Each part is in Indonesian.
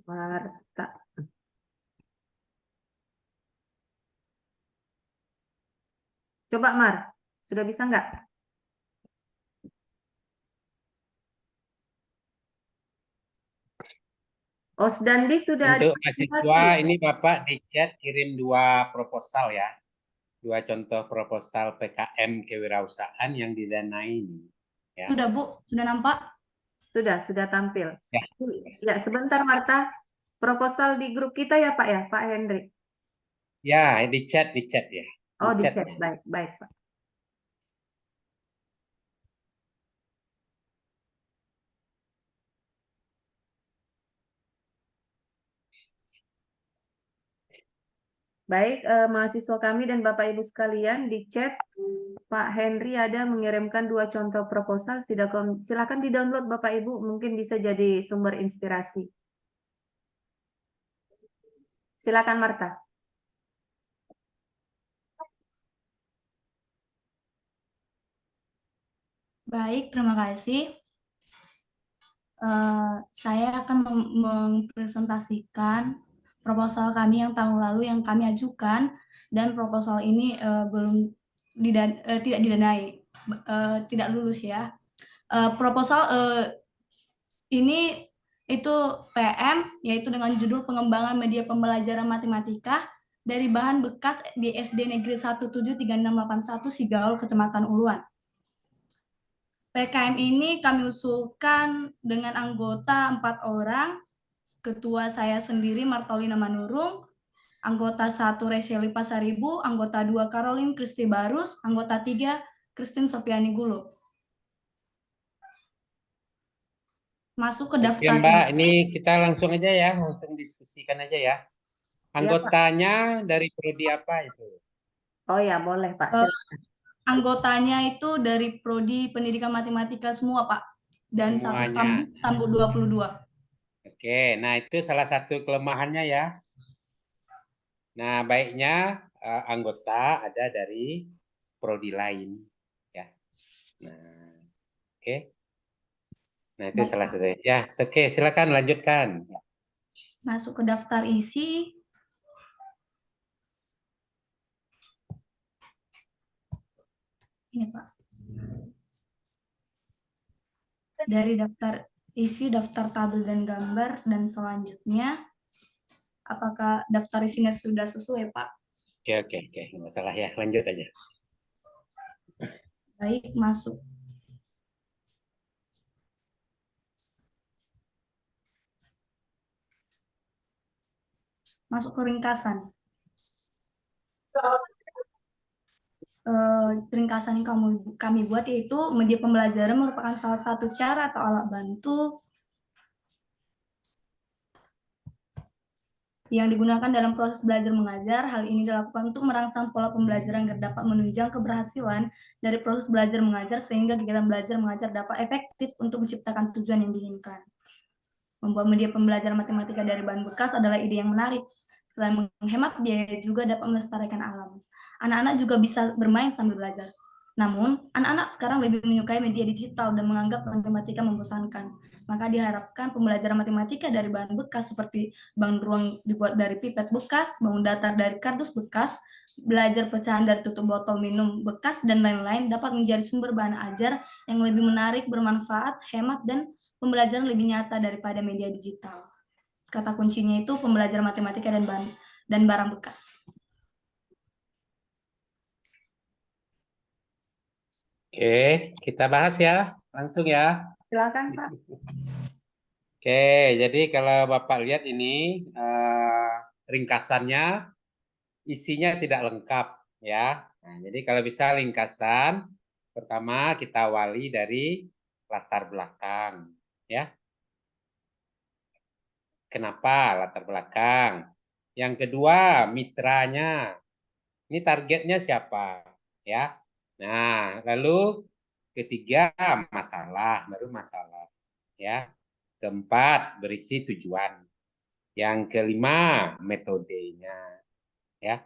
Marta. Coba Mar, sudah bisa nggak? Osdandi sudah ada Untuk presentasi. mahasiswa ini Bapak di chat kirim 2 proposal ya. 2 contoh proposal PKM kewirausahaan yang didanai ini. Ya. Sudah Bu, sudah nampak? Sudah tampil. Ya. Ya, sebentar Marta. Proposal di grup kita ya Pak ya, Pak Hendrik. Ya, di chat ya. Oh, di chat. chat. Baik Pak. Baik, mahasiswa kami dan Bapak Ibu sekalian, di chat Pak Henry ada mengirimkan 2 contoh proposal. Silakan di-download Bapak Ibu, mungkin bisa jadi sumber inspirasi. Silakan Marta. Baik, terima kasih. Saya akan mempresentasikan proposal kami yang tahun lalu yang kami ajukan, dan proposal ini tidak didanai, tidak lulus ya. Proposal ini itu PM, yaitu dengan judul pengembangan media pembelajaran matematika dari bahan bekas di SD Negeri 173681 Sigaul, Kecamatan Uluan. PKM ini kami usulkan dengan anggota 4 orang, ketua saya sendiri Martolina Manurung, anggota 1 Reseli Pasaribu, anggota 2 Caroline Kristi Barus, anggota 3 Christine Sopiani Gulo. Masuk ke daftar Mbak, isi. ini kita langsung aja ya, langsung diskusikan aja ya. Anggotanya dari prodi apa itu? Oh ya, boleh Pak. Silakan. Anggotanya itu dari Prodi Pendidikan Matematika semua, Pak. Dan Semuanya. satu stambul 22. Oke, nah itu salah satu kelemahannya ya. Nah, baiknya anggota ada dari prodi lain ya. Nah, oke. Nah, itu Baik, salah Pak. satu. Ya, oke, silakan lanjutkan. Masuk ke daftar isi. Ini, Pak. Dari daftar isi, daftar tabel dan gambar, dan selanjutnya, apakah daftar isinya sudah sesuai, Pak? Oke, nggak masalah ya, lanjut aja. Baik, masuk. Masuk ke ringkasan. Ringkasan yang kami buat yaitu media pembelajaran merupakan salah satu cara atau alat bantu yang digunakan dalam proses belajar mengajar. Hal ini dilakukan untuk merangsang pola pembelajaran agar dapat menunjang keberhasilan dari proses belajar mengajar, sehingga kegiatan belajar mengajar dapat efektif untuk menciptakan tujuan yang diinginkan. Membuat media pembelajaran matematika dari bahan bekas adalah ide yang menarik. Selain menghemat biaya, juga dapat melestarikan alam. Anak-anak juga bisa bermain sambil belajar. Namun, anak-anak sekarang lebih menyukai media digital dan menganggap matematika membosankan. Maka diharapkan pembelajaran matematika dari bahan bekas seperti bangun ruang dibuat dari pipet bekas, bangun datar dari kardus bekas, belajar pecahan dari tutup botol minum bekas, dan lain-lain dapat menjadi sumber bahan ajar yang lebih menarik, bermanfaat, hemat, dan pembelajaran lebih nyata daripada media digital. Kata kuncinya itu pembelajaran matematika dan barang bekas. Oke, kita bahas ya, langsung ya. Silakan Pak. Oke, jadi kalau Bapak lihat ini ringkasannya isinya tidak lengkap ya. Nah, jadi kalau bisa ringkasan, pertama kita awali dari latar belakang ya. Kenapa latar belakang? Yang kedua, mitranya. Ini targetnya siapa ya. Nah, lalu ketiga masalah, baru masalah ya. Keempat, berisi tujuan. Yang kelima, metodenya ya.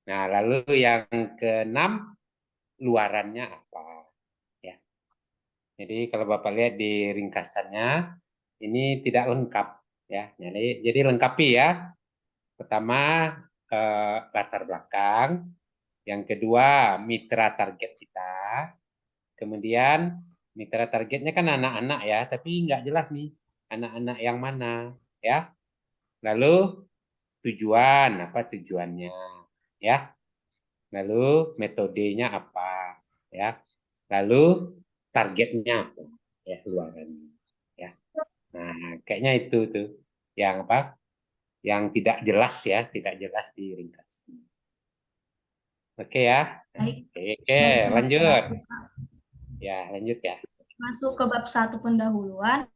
Nah, lalu yang keenam, luarannya apa ya. Jadi kalau Bapak lihat di ringkasannya ini tidak lengkap Ya, jadi lengkapi ya. Pertama latar belakang, yang kedua mitra target kita, kemudian mitra targetnya kan anak-anak ya, tapi nggak jelas nih anak-anak yang mana ya. Lalu tujuan, apa tujuannya ya. Lalu metodenya apa ya. Lalu targetnya apa ya, luarannya ya. Nah, kayaknya itu tuh yang apa? Yang tidak jelas ya, tidak jelas di ringkas. Oke ya. Baik, Oke, baik, terima lanjut. kasih, Pak. Ya, lanjut ya. Masuk ke bab 1 pendahuluan.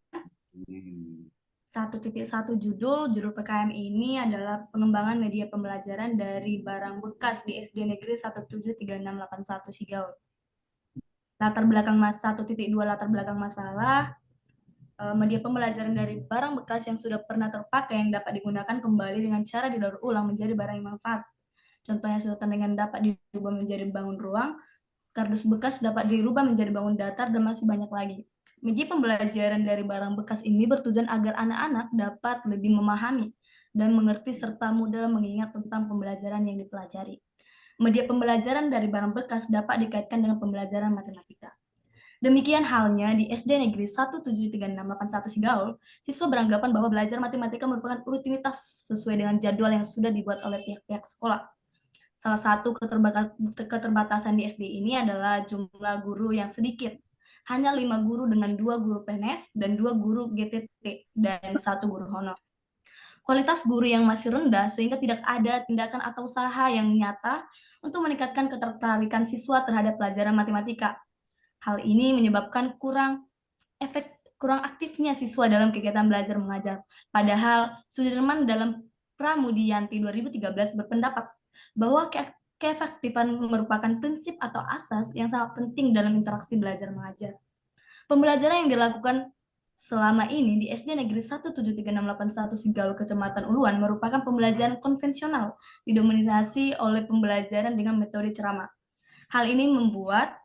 Hmm. 1.1 judul PKM ini adalah pengembangan media pembelajaran dari barang bekas di SD Negeri 173681 Sigaul. Latar belakang 1.2 latar belakang masalah, media pembelajaran dari barang bekas yang sudah pernah terpakai yang dapat digunakan kembali dengan cara didaur ulang menjadi barang yang manfaat. Contohnya sedotan dengan dapat dirubah menjadi bangun ruang, kardus bekas dapat dirubah menjadi bangun datar, dan masih banyak lagi. Media pembelajaran dari barang bekas ini bertujuan agar anak-anak dapat lebih memahami dan mengerti serta mudah mengingat tentang pembelajaran yang dipelajari. Media pembelajaran dari barang bekas dapat dikaitkan dengan pembelajaran matematika. Demikian halnya di SD Negeri 173681 Sigaul, siswa beranggapan bahwa belajar matematika merupakan rutinitas sesuai dengan jadwal yang sudah dibuat oleh pihak-pihak sekolah. Salah satu keterbatasan di SD ini adalah jumlah guru yang sedikit. Hanya 5 guru dengan 2 guru PNS dan 2 guru GTT dan 1 guru honor. Kualitas guru yang masih rendah sehingga tidak ada tindakan atau usaha yang nyata untuk meningkatkan ketertarikan siswa terhadap pelajaran matematika. Hal ini menyebabkan kurang aktifnya siswa dalam kegiatan belajar mengajar. Padahal Sudirman dalam Pramudianti 2013 berpendapat bahwa keefektifan merupakan prinsip atau asas yang sangat penting dalam interaksi belajar mengajar. Pembelajaran yang dilakukan selama ini di SD Negeri 173681 Sigaul, Kecamatan Uluan merupakan pembelajaran konvensional didominasi oleh pembelajaran dengan metode ceramah. Hal ini membuat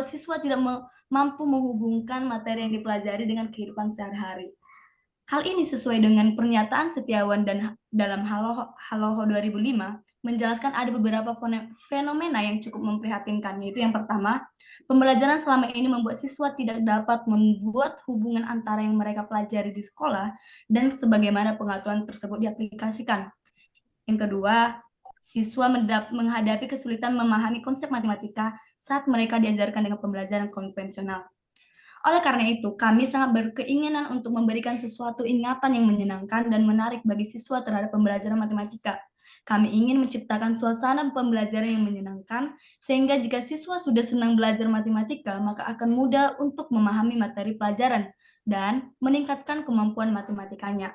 siswa tidak mampu menghubungkan materi yang dipelajari dengan kehidupan sehari-hari. Hal ini sesuai dengan pernyataan Setiawan dan dalam Haloho 2005 menjelaskan ada beberapa fenomena yang cukup memprihatinkan, yaitu yang pertama, pembelajaran selama ini membuat siswa tidak dapat membuat hubungan antara yang mereka pelajari di sekolah dan sebagaimana pengetahuan tersebut diaplikasikan. Yang kedua, siswa menghadapi kesulitan memahami konsep matematika saat mereka diajarkan dengan pembelajaran konvensional. Oleh karena itu, kami sangat berkeinginan untuk memberikan sesuatu ingatan yang menyenangkan dan menarik bagi siswa terhadap pembelajaran matematika. Kami ingin menciptakan suasana pembelajaran yang menyenangkan, sehingga jika siswa sudah senang belajar matematika, maka akan mudah untuk memahami materi pelajaran dan meningkatkan kemampuan matematikanya.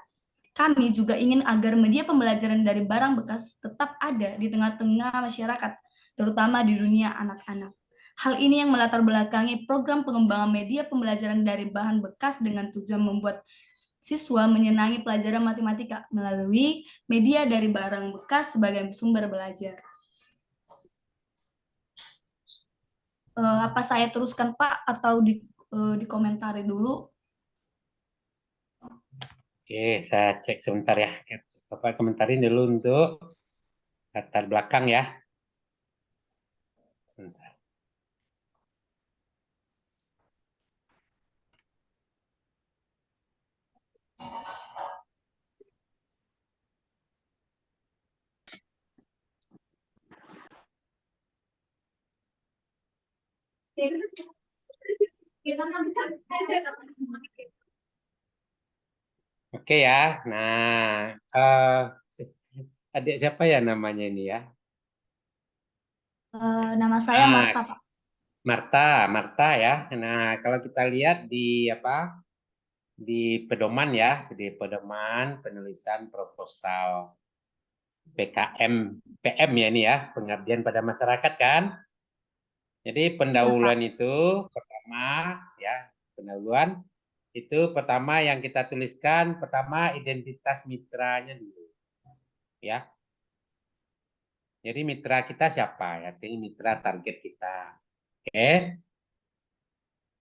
Kami juga ingin agar media pembelajaran dari barang bekas tetap ada di tengah-tengah masyarakat, terutama di dunia anak-anak. Hal ini yang melatar belakangi program pengembangan media pembelajaran dari bahan bekas dengan tujuan membuat siswa menyenangi pelajaran matematika melalui media dari barang bekas sebagai sumber belajar. Apa saya teruskan, Pak, atau dikomentari dulu? Oke, saya cek sebentar ya. Bapak komentarin dulu untuk latar belakang ya. Sebentar. Oke ya. Nah, adik siapa ya namanya ini ya? Nama saya Nah, Marta, Pak. Marta ya. Nah, kalau kita lihat di apa? Di pedoman ya, di pedoman penulisan proposal PKM PM ya ini ya, pengabdian pada masyarakat kan. Jadi Iya, Pak. pendahuluan itu pertama ya, pendahuluan itu pertama yang kita tuliskan pertama identitas mitranya dulu ya. Jadi mitra kita siapa ya? Ini mitra target kita. Oke.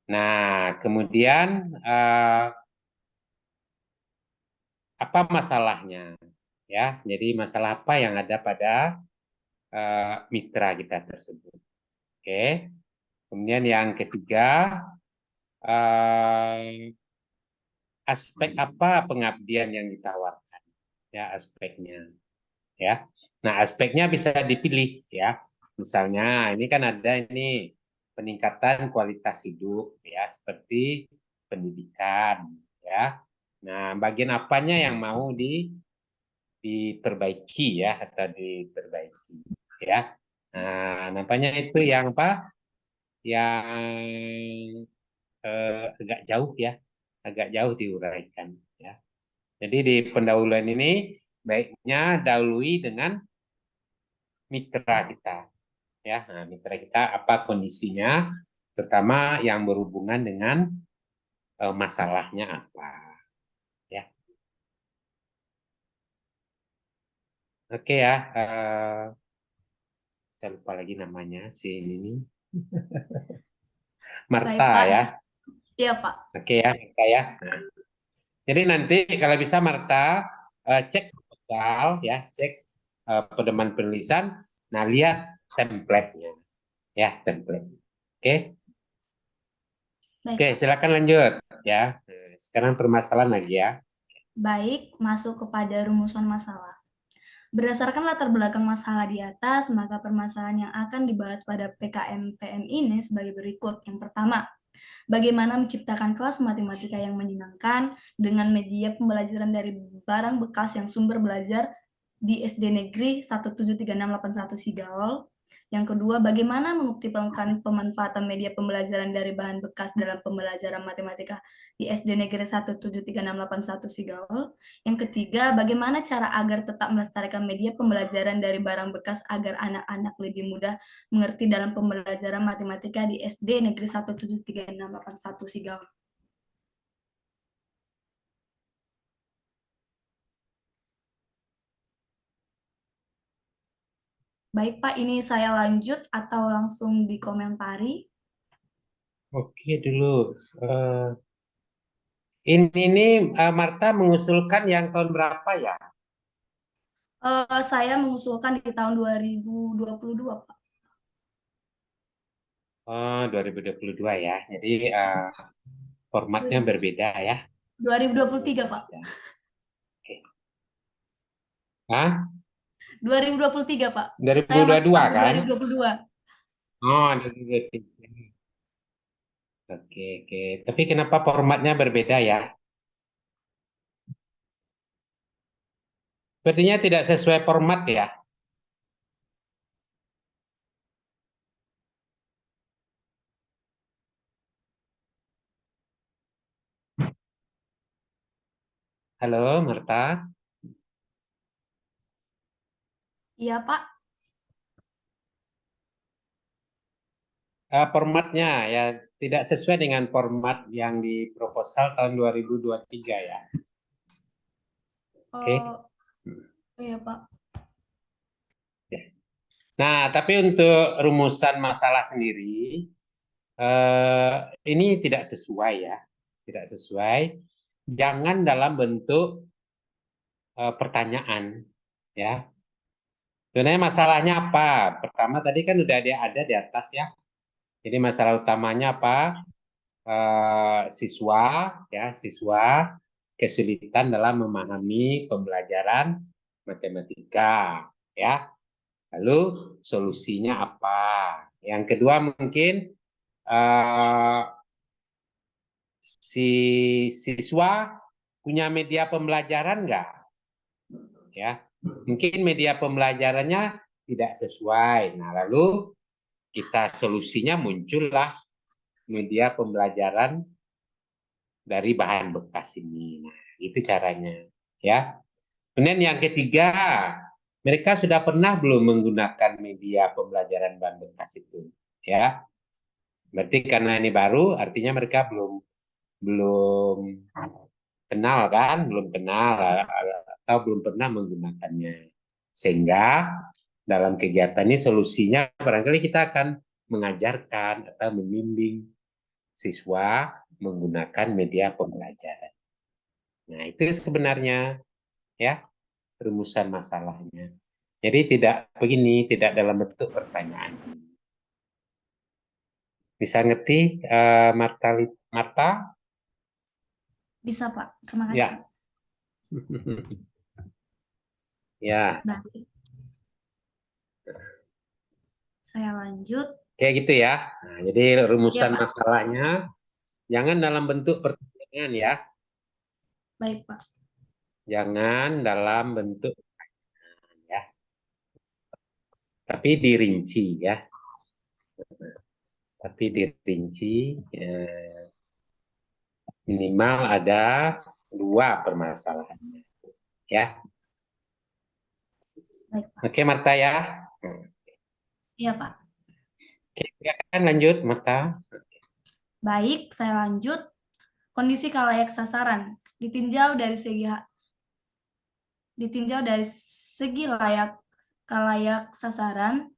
Nah, kemudian apa masalahnya? Ya, jadi masalah apa yang ada pada mitra kita tersebut. Oke. Kemudian yang ketiga, aspek apa pengabdian yang ditawarkan? Ya, aspeknya. Ya. Nah, aspeknya bisa dipilih ya. Misalnya ini kan ada ini peningkatan kualitas hidup ya, seperti pendidikan ya. Nah, bagian apanya yang mau diperbaiki ya atau diperbaiki ya. Nah, nampaknya itu yang apa? Yang agak jauh ya, agak jauh diuraikan ya. Jadi di pendahuluan ini baiknya dahului dengan mitra kita ya. Nah, mitra kita apa kondisinya, terutama yang berhubungan dengan masalahnya apa ya. Oke ya, saya lupa lagi namanya si ini Baik, Marta Pak. ya. Iya, Pak. Oke ya, Marta ya. Nah, jadi nanti kalau bisa Marta cek proposal ya, cek pedoman penulisan. Nah, lihat template-nya ya, template. Oke. Baik, Oke, Pak. silakan lanjut ya. Nah, sekarang permasalahan lagi ya. Baik, masuk kepada rumusan masalah. Berdasarkan latar belakang masalah di atas, maka permasalahan yang akan dibahas pada PKM-PM ini sebagai berikut. Yang pertama, bagaimana menciptakan kelas matematika yang menyenangkan dengan media pembelajaran dari barang bekas yang sumber belajar di SD Negeri 173681 Sigawal. Yang kedua, bagaimana mengoptimalkan pemanfaatan media pembelajaran dari bahan bekas dalam pembelajaran matematika di SD Negeri 173681 Sigawal. Yang ketiga, bagaimana cara agar tetap melestarikan media pembelajaran dari barang bekas agar anak-anak lebih mudah mengerti dalam pembelajaran matematika di SD Negeri 173681 Sigawal. Baik, Pak, ini saya lanjut atau langsung dikomentari? Oke dulu. Ini Marta mengusulkan yang tahun berapa ya? Saya mengusulkan di tahun 2022, Pak. Oh, 2022 ya. Jadi formatnya berbeda ya. 2023, Pak. Oke. Hah? 2023, Pak. Saya masuk 2022 tahun kan? 2022. Oh, 2023. Oke, oke. Tapi kenapa formatnya berbeda ya? Sepertinya tidak sesuai format ya. Halo, Marta. Iya, Pak. Formatnya ya tidak sesuai dengan format yang di proposal tahun 2023 ya. Oke. Iya, Pak. Ya. Nah, tapi untuk rumusan masalah sendiri ini tidak sesuai ya, tidak sesuai. Jangan dalam bentuk pertanyaan, ya. Sebenarnya masalahnya apa? Pertama tadi kan udah ada di atas ya. Jadi masalah utamanya apa? Siswa, ya, siswa kesulitan dalam memahami pembelajaran matematika, ya. Lalu solusinya apa? Yang kedua mungkin si siswa punya media pembelajaran nggak? Ya, mungkin media pembelajarannya tidak sesuai. Nah, lalu kita solusinya muncullah media pembelajaran dari bahan bekas ini. Nah, itu caranya, ya. Kemudian yang ketiga, mereka sudah pernah belum menggunakan media pembelajaran bahan bekas itu, ya. Berarti karena ini baru, artinya mereka belum belum kenal kan, belum kenal atau belum pernah menggunakannya. Sehingga dalam kegiatan ini solusinya barangkali kita akan mengajarkan atau membimbing siswa menggunakan media pembelajaran. Nah, itu sebenarnya ya rumusan masalahnya. Jadi tidak begini, tidak dalam bentuk pertanyaan. Bisa ngerti, Marta? Bisa, Pak. Terima kasih. Ya. Ya, Baik. Saya lanjut. kayak gitu ya. Nah, jadi rumusan Ya, Pak. masalahnya jangan dalam bentuk pertanyaan ya. Baik, Pak. Jangan dalam bentuk pertanyaan ya. Tapi dirinci ya. Tapi dirinci minimal ada 2 permasalahannya ya. Baik, Pak. Oke, Marta ya. Iya, Pak. Oke, silakan lanjut, Marta. Baik, saya lanjut. Kondisi kalayak sasaran ditinjau dari segi kalayak sasaran,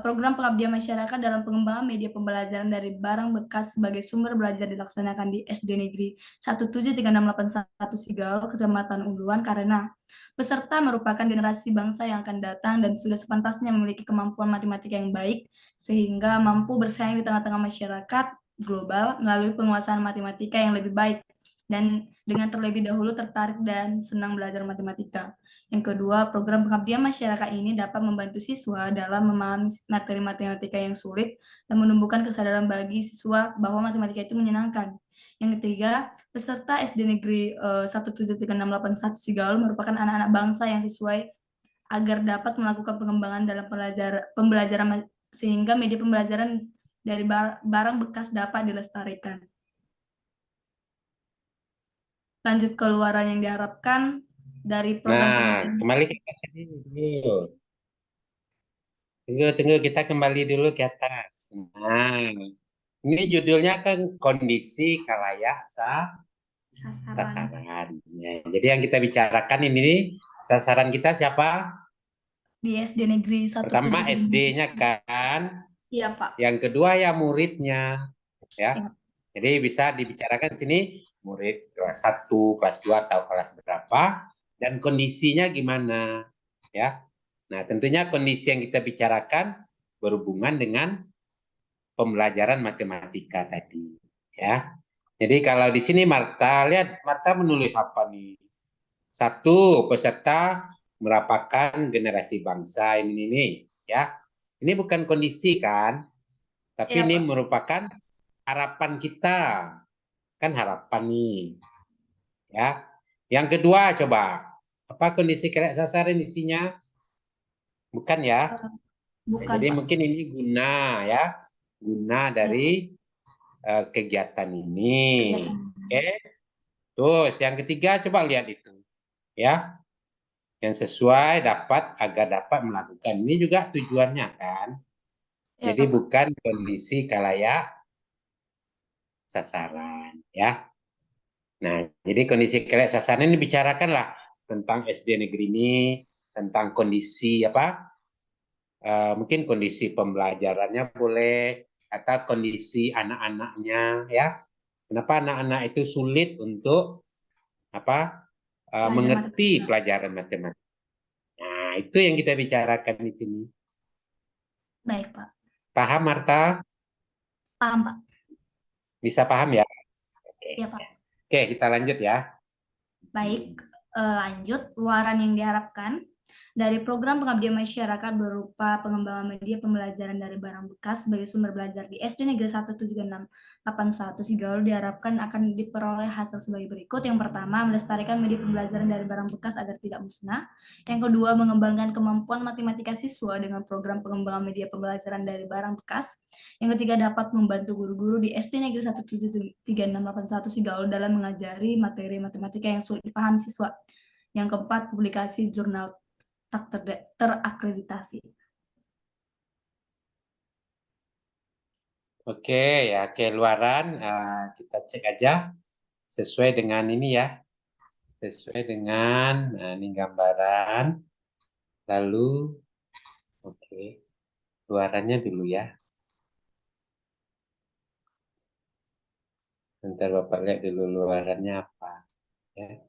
program pengabdian masyarakat dalam pengembangan media pembelajaran dari barang bekas sebagai sumber belajar dilaksanakan di SD Negeri 17368 Sigal, Kecamatan Uluan, karena peserta merupakan generasi bangsa yang akan datang dan sudah sepantasnya memiliki kemampuan matematika yang baik sehingga mampu bersaing di tengah-tengah masyarakat global melalui penguasaan matematika yang lebih baik dan dengan terlebih dahulu tertarik dan senang belajar matematika. Yang kedua, program pengabdian masyarakat ini dapat membantu siswa dalam memahami materi matematika yang sulit dan menumbuhkan kesadaran bagi siswa bahwa matematika itu menyenangkan. Yang ketiga, peserta SD Negeri 17368 Sigaul merupakan anak-anak bangsa yang sesuai agar dapat melakukan pengembangan dalam pembelajaran sehingga media pembelajaran dari barang bekas dapat dilestarikan. Lanjut ke luaran yang diharapkan dari program Nah, pengabdian. kembali kita sini dulu. Tunggu, kita kembali dulu ke atas. Nah, ini judulnya kan kondisi kalayak sasaran. Ya, jadi yang kita bicarakan ini sasaran kita siapa? Di SD Negeri Pertama 173. SD-nya kan, Iya, Pak. yang kedua ya muridnya, ya. Ya. Jadi bisa dibicarakan di sini murid kelas 1, kelas 2 atau kelas berapa dan kondisinya gimana, ya. Nah, tentunya kondisi yang kita bicarakan berhubungan dengan pembelajaran matematika tadi, ya. Jadi kalau di sini Marta, lihat Marta menulis apa nih? 1, peserta merupakan generasi bangsa ini, ya. Ini bukan kondisi kan, tapi Iya, ini Pak. merupakan harapan kita, kan harapan nih, ya. Yang kedua coba, apa kondisi kalayak sasaran isinya? Bukan ya. Bukan, Jadi Pak. mungkin ini guna ya, guna Ya, Pak. dari kegiatan ini. Kegiatan. Oke. Terus yang ketiga coba lihat itu, ya. Yang sesuai agar dapat melakukan. Ini juga tujuannya kan. Ya, Jadi Pak. bukan kondisi kalayak sasaran, ya. Nah, jadi kondisi kalayak sasaran ini bicarakanlah tentang SD negeri ini, tentang kondisi apa? Mungkin kondisi pembelajarannya boleh atau kondisi anak-anaknya, ya. Kenapa anak-anak itu sulit untuk apa? Belajar Mengerti matematika. pelajaran matematika. Nah, itu yang kita bicarakan di sini. Baik, Pak. Paham, Marta? Paham, Pak. Bisa paham ya? Oke. Ya, Pak. Oke, kita lanjut ya. Baik, lanjut. Luaran yang diharapkan dari program pengabdian masyarakat berupa pengembangan media pembelajaran dari barang bekas sebagai sumber belajar di SD Negeri 17681 Sigaul diharapkan akan diperoleh hasil sebagai berikut. Yang pertama, melestarikan media pembelajaran dari barang bekas agar tidak musnah. Yang kedua, mengembangkan kemampuan matematika siswa dengan program pengembangan media pembelajaran dari barang bekas. Yang ketiga, dapat membantu guru-guru di SD Negeri 17368 Sigaul dalam mengajari materi matematika yang sulit dipahami siswa. Yang keempat, publikasi jurnal terakreditasi. Oke, ya, luaran kita cek aja sesuai dengan ini ya. Sesuai dengan ini gambaran. Lalu oke. Luarannya dulu ya. Ntar Bapak lihat dulu luarannya apa. Ya.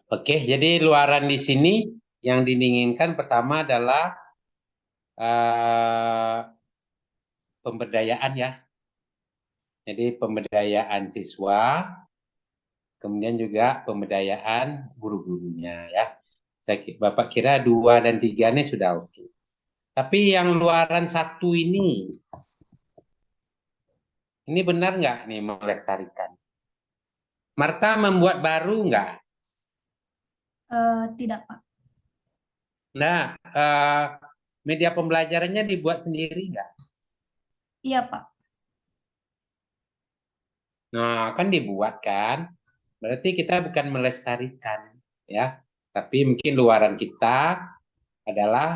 Oke, jadi luaran di sini yang didinginkan pertama adalah pemberdayaan ya. Jadi pemberdayaan siswa, kemudian juga pemberdayaan guru-gurunya ya. Bapak kira 2 dan 3 ini sudah oke. Tapi yang luaran 1 ini benar nggak nih melestarikan? Marta membuat baru nggak? Tidak, Pak. Nah, media pembelajarannya dibuat sendiri nggak? Iya, Pak. Nah, kan dibuat kan? Berarti kita bukan melestarikan, ya. Tapi mungkin luaran kita adalah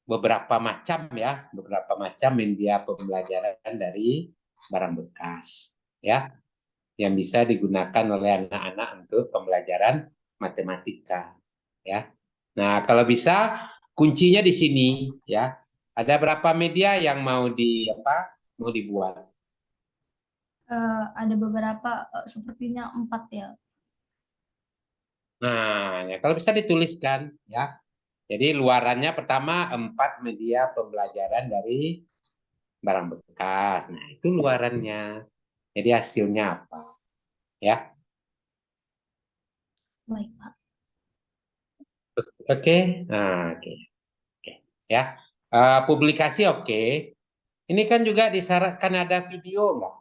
beberapa macam media pembelajaran dari barang bekas, ya, yang bisa digunakan oleh anak-anak untuk pembelajaran matematika, ya. Nah, kalau bisa kuncinya di sini, ya. Ada berapa media yang mau dibuat? Ada beberapa, sepertinya 4 ya. Nah, ya, kalau bisa dituliskan, ya. Jadi luarannya pertama 4 media pembelajaran dari barang bekas. Nah, itu luarannya. Jadi hasilnya apa? Ya, Baik, Pak. oke. Nah, oke. Oke. Ya, publikasi oke. Ini kan juga disyaratkan ada video nggak?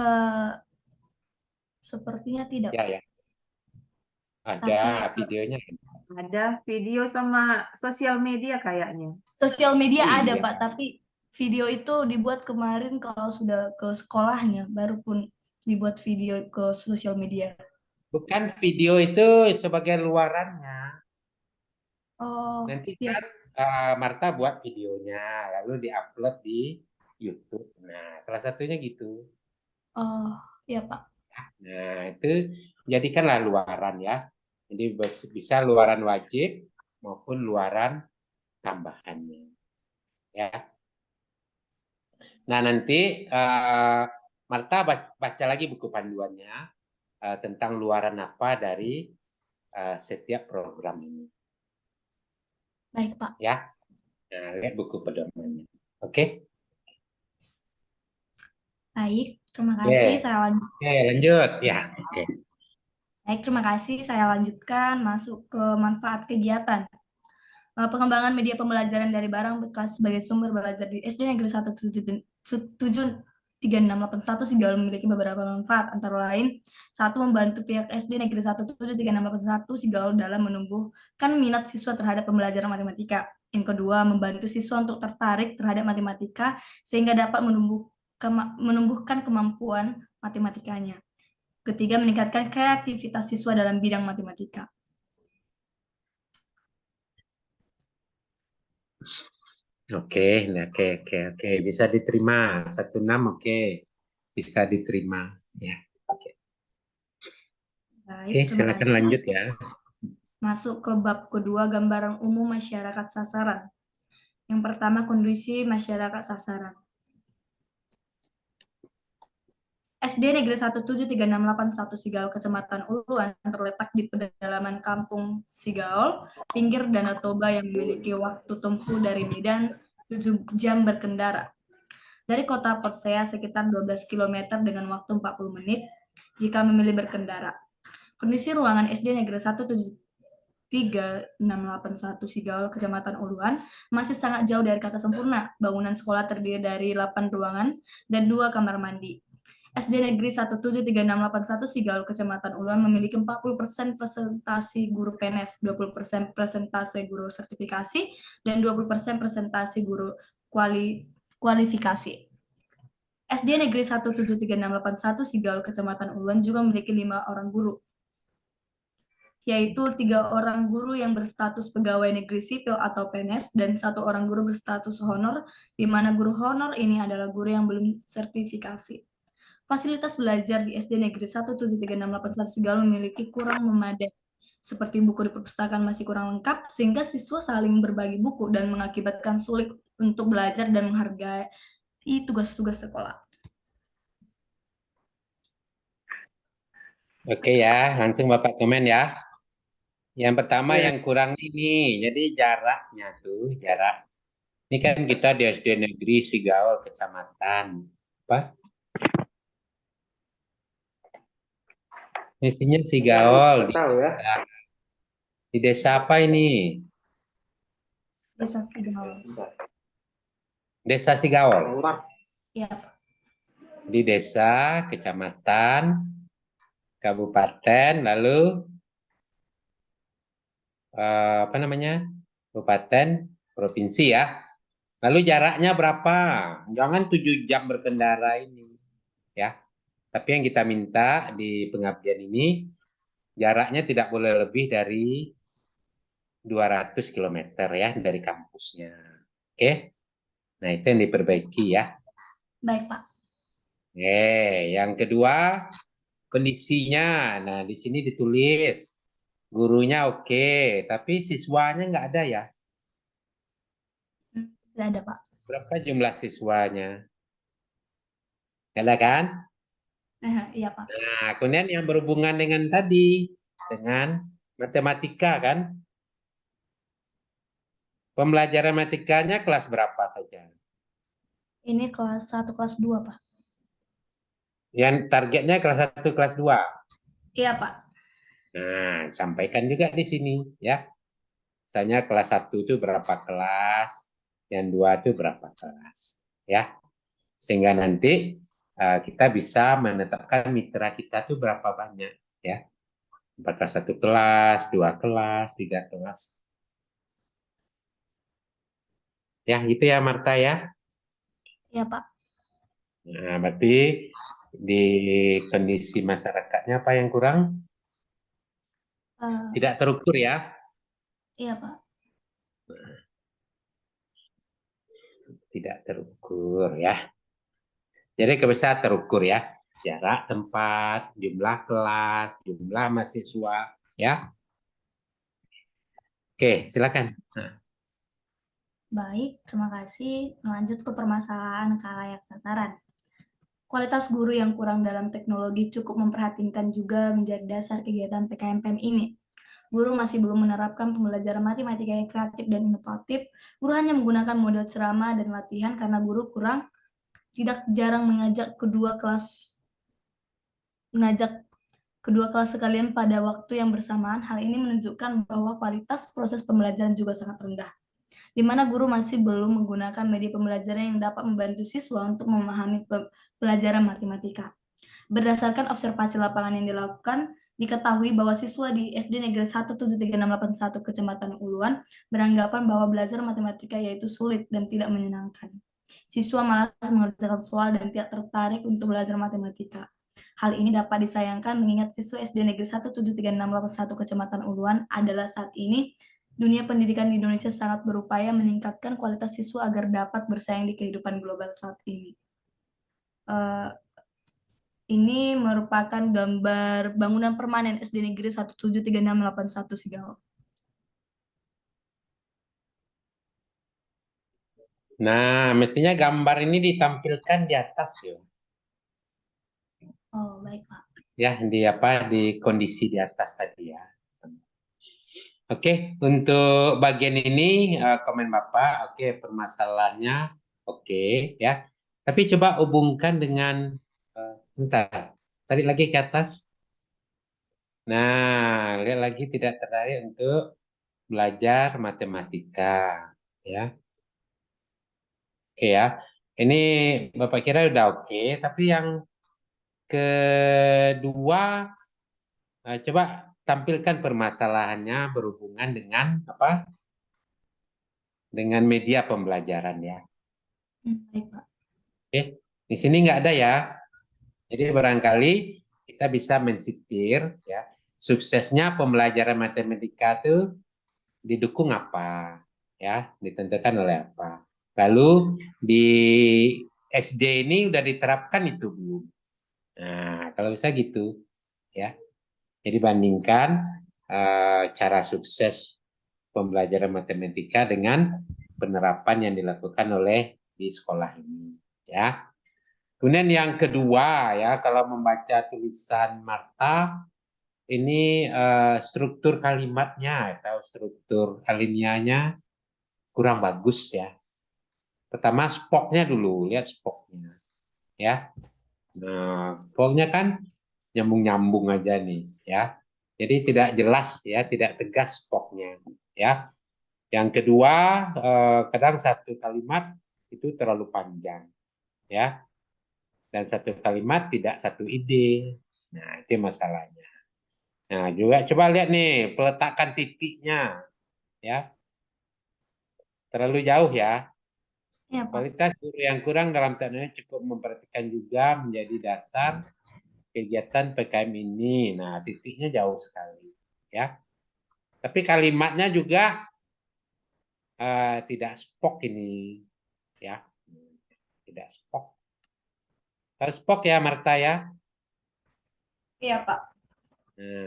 Eh, Sepertinya tidak, Ya, Pak. ya. Ada Tapi videonya. Ada video sama sosial media kayaknya. sosial media Oh, ada, iya. Pak. Tapi video itu dibuat kemarin kalau sudah ke sekolahnya, baru pun dibuat video ke sosial media. Bukan video itu sebagai luarannya. Oh, Nanti iya. kan Marta buat videonya, lalu diupload di YouTube. Nah, salah satunya gitu. Oh, iya, Pak. Nah, itu jadikanlah luaran ya. Jadi bisa luaran wajib maupun luaran tambahannya. Ya. Nah, nanti Marta baca lagi buku panduannya tentang luaran apa dari setiap program ini. Baik, Pak. Ya. Nah, lihat buku pedomannya. Oke? Baik, terima Oke. kasih. Saya lanjut. Oke, lanjut. Ya, oke. Baik, terima kasih. Saya lanjutkan masuk ke manfaat kegiatan. Pengembangan media pembelajaran dari barang bekas sebagai sumber belajar di SD Negeri 17361 Sigau memiliki beberapa manfaat, antara lain: 1. Membantu pihak SD Negeri 17361 Sigau dalam menumbuhkan minat siswa terhadap pembelajaran matematika. Yang kedua, membantu siswa untuk tertarik terhadap matematika sehingga dapat menumbuhkan kemampuan matematikanya. Ketiga, meningkatkan kreativitas siswa dalam bidang matematika. Oke, oke. Bisa diterima. 16 oke. Bisa diterima. Ya. Baik, Oke, terima silakan kasih. lanjut ya. Masuk ke bab kedua, gambaran umum masyarakat sasaran. Yang pertama, kondisi masyarakat sasaran. SD Negeri 17361 Sigau, Kecamatan Uluan, terletak di pedalaman Kampung Sigau, pinggir Danau Toba yang memiliki waktu tempuh dari Medan 7 jam berkendara. Dari kota Persea sekitar 12 km dengan waktu 40 menit jika memilih berkendara. Kondisi ruangan SD Negeri 17361 Sigau, Kecamatan Uluan, masih sangat jauh dari kata sempurna. Bangunan sekolah terdiri dari 8 ruangan dan 2 kamar mandi. SD Negeri 173681 Sigaul Kecamatan Uluan memiliki 40% presentasi guru PNS, 20% presentasi guru sertifikasi, dan 20% presentasi guru kualifikasi. SD Negeri 173681 Sigaul Kecamatan Uluan juga memiliki 5 orang guru, yaitu 3 orang guru yang berstatus pegawai negeri sipil atau PNS dan 1 orang guru berstatus honor, di mana guru honor ini adalah guru yang belum sertifikasi. Fasilitas belajar di SD Negeri 173681 Sigaul memiliki kurang memadai, seperti buku di perpustakaan masih kurang lengkap, sehingga siswa saling berbagi buku dan mengakibatkan sulit untuk belajar dan menghargai tugas-tugas sekolah. Oke ya, langsung Bapak komen ya. Yang pertama yang kurang ini, jadi jaraknya tuh, jarak. Ini kan kita di SD Negeri Sigaul Kecamatan. Apa? Mestinya Sigaul. Di desa apa ini? Desa Sigaul. Desa Sigaul. Ya, Di desa, kecamatan, kabupaten, lalu apa namanya? Kabupaten, provinsi ya. Lalu jaraknya berapa? Jangan 7 jam berkendara ini, ya. Tapi yang kita minta di pengabdian ini, jaraknya tidak boleh lebih dari 200 km ya dari kampusnya. Oke? Nah, itu yang diperbaiki ya. baik Pak. Yang kedua, kondisinya. Nah, di sini ditulis gurunya oke, tapi siswanya nggak ada ya. Tidak ada Pak. Berapa jumlah siswanya? Nggak ada kan? Iya Pak. Nah, kemudian yang berhubungan dengan tadi, dengan matematika kan? Pembelajaran matematikanya kelas berapa saja? Ini kelas 1, kelas 2 Pak. Yang targetnya kelas 1, kelas 2. Iya Pak. Nah, sampaikan juga di sini ya. Misalnya kelas 1 itu berapa kelas, yang 2 itu berapa kelas. Ya, sehingga nanti kita bisa menetapkan mitra kita itu berapa banyak. Ya, apakah 1 kelas, 2 kelas, 3 kelas. Ya, gitu ya Marta ya. Iya Pak. Nah, berarti di kondisi masyarakatnya apa yang kurang? Tidak terukur ya? Iya Pak. Tidak terukur ya. Jadi bisa terukur ya. Jarak tempat, jumlah kelas, jumlah mahasiswa ya. Oke, silakan. Baik, terima kasih. Lanjut ke permasalahan khalayak sasaran. Kualitas guru yang kurang dalam teknologi cukup memprihatinkan juga menjadi dasar kegiatan PKMPM ini. Guru masih belum menerapkan pembelajaran matematika yang kreatif dan inovatif. Guru hanya menggunakan model ceramah dan latihan karena guru tidak jarang mengajak kedua kelas sekalian pada waktu yang bersamaan. Hal ini menunjukkan bahwa kualitas proses pembelajaran juga sangat rendah, di mana guru masih belum menggunakan media pembelajaran yang dapat membantu siswa untuk memahami pelajaran matematika. Berdasarkan observasi lapangan yang dilakukan, diketahui bahwa siswa di SD Negeri 173681 Kecamatan Uluan beranggapan bahwa belajar matematika yaitu sulit dan tidak menyenangkan. Siswa malas mengerjakan soal dan tidak tertarik untuk belajar matematika. Hal ini dapat disayangkan mengingat siswa SD Negeri 173681 Kecamatan Uluan adalah saat ini dunia pendidikan di Indonesia sangat berupaya meningkatkan kualitas siswa agar dapat bersaing di kehidupan global saat ini. Ini merupakan gambar bangunan permanen SD Negeri 173681 Sigaul. Nah, mestinya gambar ini ditampilkan di atas ya. Oh, baik, Pak. Ya, di kondisi di atas tadi ya. Oke, untuk bagian ini komen Bapak, oke, permasalahannya oke ya. Tapi coba hubungkan dengan sebentar. Tadi lagi ke atas. Nah, lihat lagi tidak tertarik untuk belajar matematika ya. Oke ya. Ini Bapak kira udah oke, tapi yang kedua, coba tampilkan permasalahannya berhubungan dengan apa? Dengan media pembelajaran ya. Baik, Pak. Oke, di sini nggak ada ya. Jadi barangkali kita bisa mensitir ya, suksesnya pembelajaran matematika itu didukung apa ya, ditentukan oleh apa. Lalu di SD ini udah diterapkan itu belum? Nah, kalau bisa gitu ya. Jadi bandingkan cara sukses pembelajaran matematika dengan penerapan yang dilakukan oleh di sekolah ini ya. Kemudian yang kedua ya, kalau membaca tulisan Marta ini struktur kalimatnya atau struktur alinianya kurang bagus ya. Pertama spoknya dulu, lihat spoknya ya. Nah, spoknya kan nyambung-nyambung aja nih ya. Jadi tidak jelas ya, tidak tegas spoknya ya. Yang kedua, kadang satu kalimat itu terlalu panjang ya. Dan satu kalimat tidak satu ide. Nah, itu masalahnya. Nah, juga coba lihat nih peletakan titiknya ya. Terlalu jauh ya. Ya, Pak. Kualitas guru yang kurang dalam teknologi cukup memperhatikan juga menjadi dasar kegiatan PKM ini. Nah, titiknya jauh sekali ya. Tapi kalimatnya juga tidak spok ini ya. Tidak spok. Tahu spok ya Marta ya? Iya, Pak.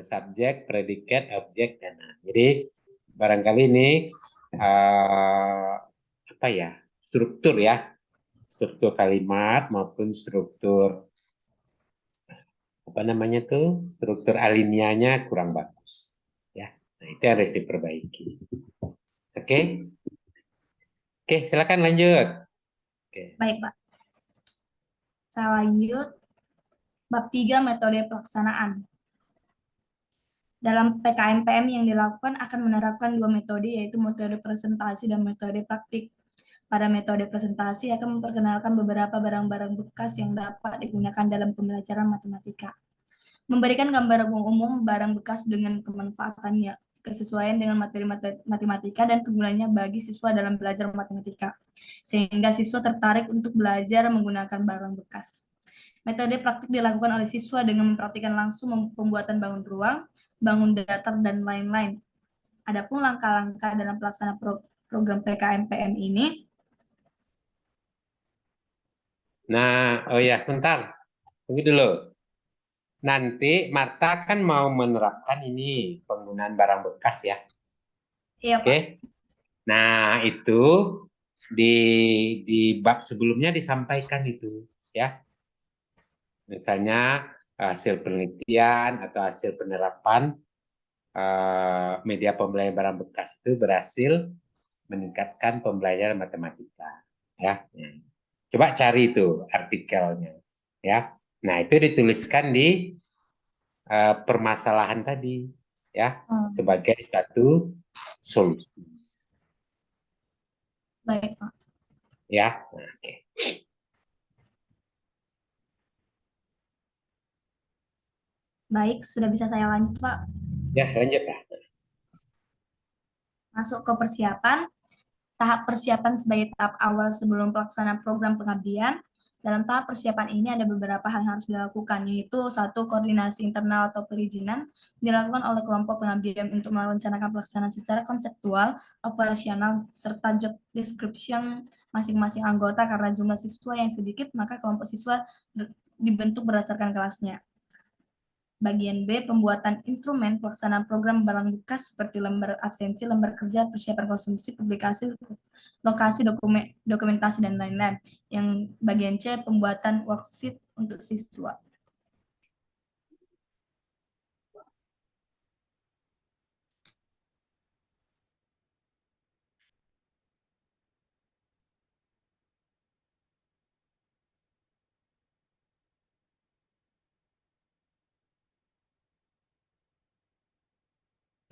Subjek, predikat, objek, dan jadi barangkali ini apa ya, struktur ya, struktur kalimat maupun struktur apa namanya tuh, struktur alinianya kurang bagus ya. Nah, itu harus diperbaiki. Oke, oke, silakan lanjut. Oke. Baik, Pak. Saya lanjut. Bab 3 metode pelaksanaan. Dalam PKMPM yang dilakukan akan menerapkan dua metode, yaitu metode presentasi dan metode praktik. Pada metode presentasi akan memperkenalkan beberapa barang-barang bekas yang dapat digunakan dalam pembelajaran matematika. Memberikan gambaran umum barang bekas dengan kemanfaatannya, kesesuaian dengan materi matematika dan kegunaannya bagi siswa dalam belajar matematika, sehingga siswa tertarik untuk belajar menggunakan barang bekas. Metode praktik dilakukan oleh siswa dengan mempraktikkan langsung pembuatan bangun ruang, bangun datar, dan lain-lain. Adapun langkah-langkah dalam pelaksanaan program PKMPM ini. Nah, oh ya, sebentar. Tunggu dulu. Nanti Marta kan mau menerapkan ini penggunaan barang bekas ya. Iya, Pak. Oke. Nah, itu di bab sebelumnya disampaikan itu ya. Misalnya hasil penelitian atau hasil penerapan media pembelajaran barang bekas itu berhasil meningkatkan pembelajaran matematika ya. Coba cari itu artikelnya ya. Nah, itu dituliskan di permasalahan tadi ya sebagai satu solusi. Baik, Pak. Ya. Nah, oke. Baik, sudah bisa saya lanjut, Pak. Ya, lanjut ya. Masuk ke persiapan. Tahap persiapan sebagai tahap awal sebelum pelaksanaan program pengabdian. Dalam tahap persiapan ini ada beberapa hal yang harus dilakukan, yaitu satu, koordinasi internal atau perizinan dilakukan oleh kelompok pengabdian untuk merencanakan pelaksanaan secara konseptual, operasional, serta job description masing-masing anggota. Karena jumlah siswa yang sedikit, maka kelompok siswa dibentuk berdasarkan kelasnya. Bagian B, pembuatan instrumen pelaksanaan program barang bekas seperti lembar absensi, lembar kerja, persiapan konsumsi, publikasi, lokasi, dokumentasi, dan lain-lain. Yang bagian C, pembuatan worksheet untuk siswa.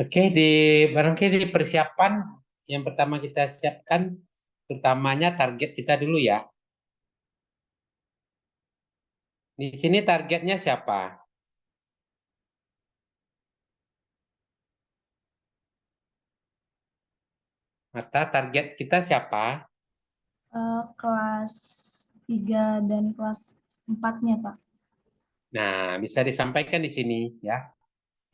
Oke, barangkali di persiapan yang pertama kita siapkan utamanya target kita dulu ya. Di sini targetnya siapa? Marta, target kita siapa? Kelas 3 dan kelas 4-nya, Pak. Nah, bisa disampaikan di sini ya.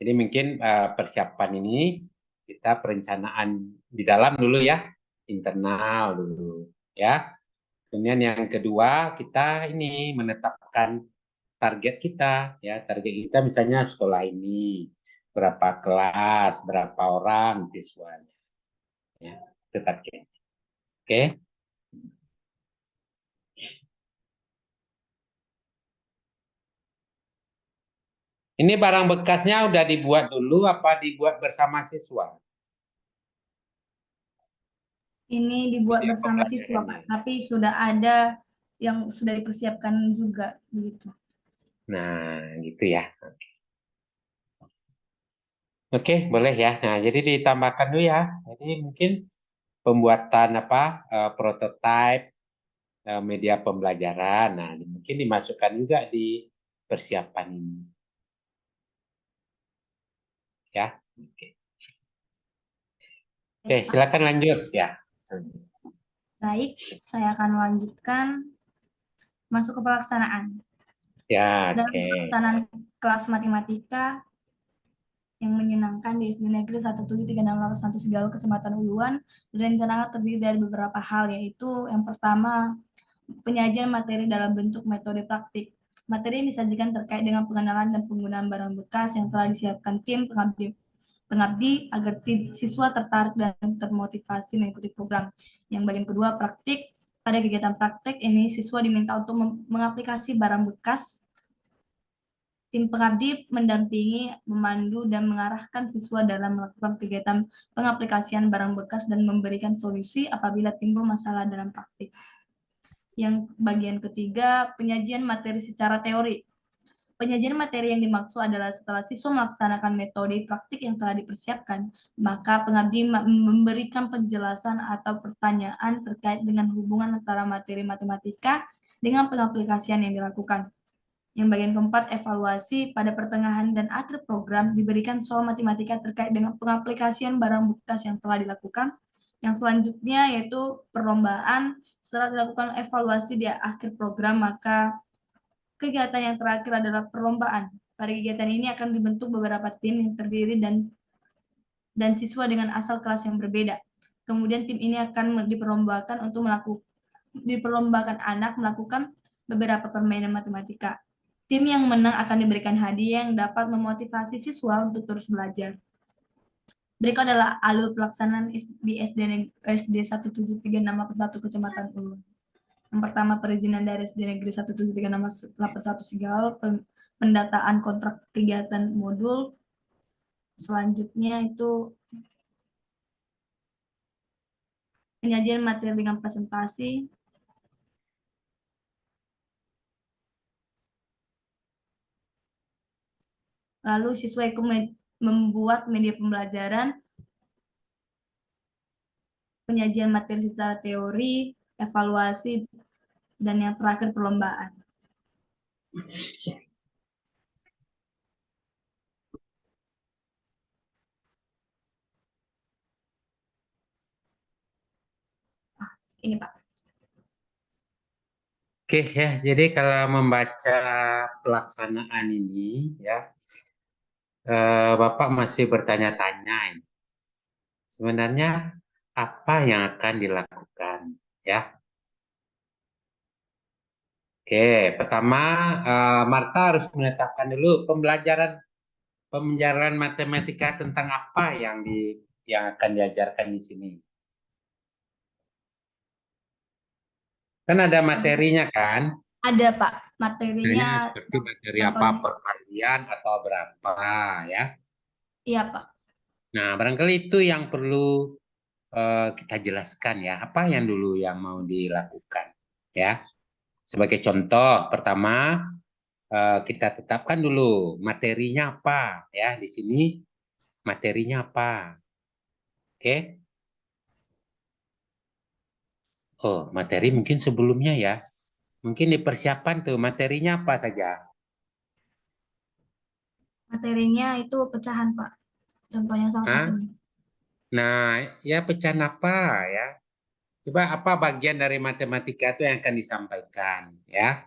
Jadi mungkin persiapan ini kita perencanaan di dalam dulu ya, internal dulu ya. Kemudian yang kedua kita ini menetapkan target kita ya. Target kita misalnya sekolah ini berapa kelas, berapa orang siswanya ya. Itu target. Oke. Ini barang bekasnya udah dibuat dulu apa dibuat bersama siswa? Ini dibuat Video bersama siswa, Pak, pembelajarannya. tapi sudah ada yang sudah dipersiapkan juga begitu. Nah, gitu ya. Oke, boleh ya. Nah, jadi ditambahkan dulu ya. Jadi mungkin pembuatan prototipe media pembelajaran. Nah, mungkin dimasukkan juga di persiapan ini. Ya. Oke, Oke, Pak. silakan lanjut ya. Baik, saya akan melanjutkan masuk ke pelaksanaan. Ya, Dalam oke. pelaksanaan kelas matematika yang menyenangkan di SD Negeri 17368 Segala Kecamatan Uluan direncanakan terdiri dari beberapa hal, yaitu yang pertama, penyajian materi dalam bentuk metode praktik. Materi yang disajikan terkait dengan pengenalan dan penggunaan barang bekas yang telah disiapkan tim pengabdi agar siswa tertarik dan termotivasi mengikuti program. Yang bagian kedua, praktik. Pada kegiatan praktik ini, siswa diminta untuk mengaplikasi barang bekas. Tim pengabdi mendampingi, memandu, dan mengarahkan siswa dalam melakukan kegiatan pengaplikasian barang bekas dan memberikan solusi apabila timbul masalah dalam praktik. Yang bagian ketiga, penyajian materi secara teori. Penyajian materi yang dimaksud adalah setelah siswa melaksanakan metode praktik yang telah dipersiapkan, maka pengabdi memberikan penjelasan atau pertanyaan terkait dengan hubungan antara materi matematika dengan pengaplikasian yang dilakukan. Yang bagian keempat, evaluasi. Pada pertengahan dan akhir program diberikan soal matematika terkait dengan pengaplikasian barang bekas yang telah dilakukan. Yang selanjutnya yaitu perlombaan. Setelah dilakukan evaluasi di akhir program, maka kegiatan yang terakhir adalah perlombaan. Pada kegiatan ini akan dibentuk beberapa tim yang terdiri dan siswa dengan asal kelas yang berbeda. Kemudian tim ini akan diperlombakan anak melakukan beberapa permainan matematika. Tim yang menang akan diberikan hadiah yang dapat memotivasi siswa untuk terus belajar. Berikut adalah alur pelaksanaan di SD 17361 Kecamatan Ulun. Yang pertama, perizinan dari SD Negeri 17361 Segala, pendataan kontrak kegiatan modul. Selanjutnya itu penyajian materi dengan presentasi. Lalu siswa ikut membuat media pembelajaran, penyajian materi secara teori, evaluasi, dan yang terakhir perlombaan. Ini Pak. Oke ya, jadi kalau membaca pelaksanaan ini ya, Bapak masih bertanya-tanya ini. Sebenarnya apa yang akan dilakukan ya? Oke, pertama Marta harus menetapkan dulu pembelajaran matematika tentang apa yang akan diajarkan di sini. Kan ada materinya kan? Ada Pak, Materinya materinya seperti materi apa contohnya. perkalian atau berapa ya. Iya Pak. Nah, barangkali itu yang perlu kita jelaskan ya, apa yang dulu yang mau dilakukan ya. Sebagai contoh, pertama kita tetapkan dulu materinya apa ya. Di sini materinya apa. Oke. Oh, materi mungkin sebelumnya ya. Mungkin di persiapan tuh materinya apa saja? Materinya itu pecahan, Pak. Contohnya salah Hah? satunya. Nah, ya pecahan apa ya? Coba apa bagian dari matematika itu yang akan disampaikan ya?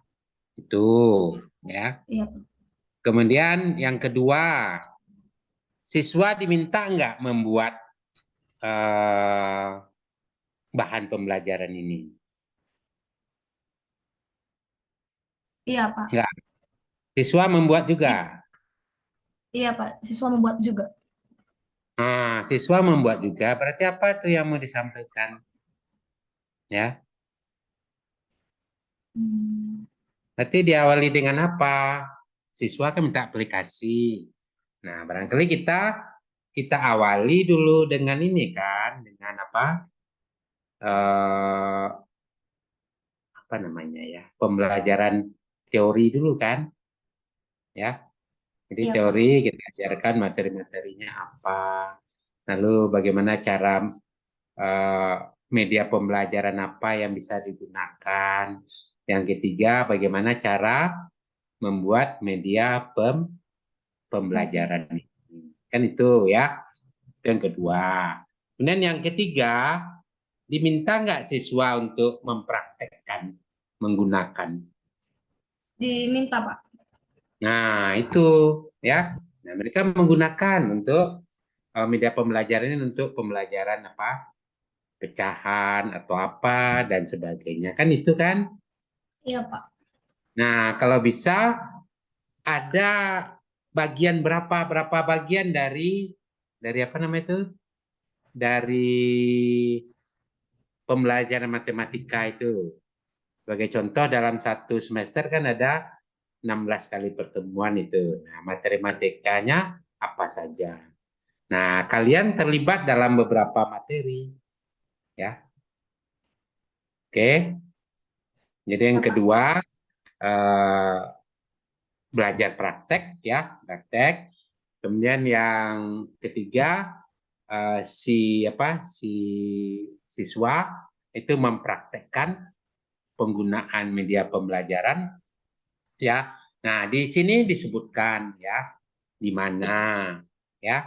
Itu ya. Iya, Pak. Kemudian yang kedua, siswa diminta nggak membuat bahan pembelajaran ini? Iya, Pak. Nggak. Siswa membuat Iya, juga. iya, Pak. Siswa membuat juga. Nah, siswa membuat juga. Berarti apa tuh yang mau disampaikan? Ya, Hmm, berarti diawali dengan apa? Siswa kan minta aplikasi. Nah, barangkali kita awali dulu dengan ini kan, dengan eh, apa namanya ya, pembelajaran teori dulu kan, ya. Jadi iya, Pak. teori kita ajarkan materi-materinya apa, lalu bagaimana cara eh, media pembelajaran apa yang bisa digunakan. Yang ketiga, bagaimana cara membuat media Belajar. pembelajaran ini. Kan itu ya. Itu yang kedua. Kemudian yang ketiga, diminta nggak siswa untuk mempraktekkan menggunakan. Diminta, Pak. Nah, itu ya. Nah, mereka menggunakan untuk media pembelajaran ini untuk pembelajaran apa? Pecahan atau apa dan sebagainya. Kan itu kan. Iya, Pak. Nah, kalau bisa ada bagian berapa bagian dari apa namanya itu? Dari pembelajaran matematika itu. Sebagai contoh dalam satu semester kan ada 16 kali pertemuan itu. Nah, matematikanya apa saja. Nah, kalian terlibat dalam beberapa materi ya. Oke. Jadi yang Ya, Pak. kedua belajar praktek ya, praktek. Kemudian yang ketiga si siswa itu mempraktekkan penggunaan media pembelajaran ya. Nah, di sini disebutkan ya di mana ya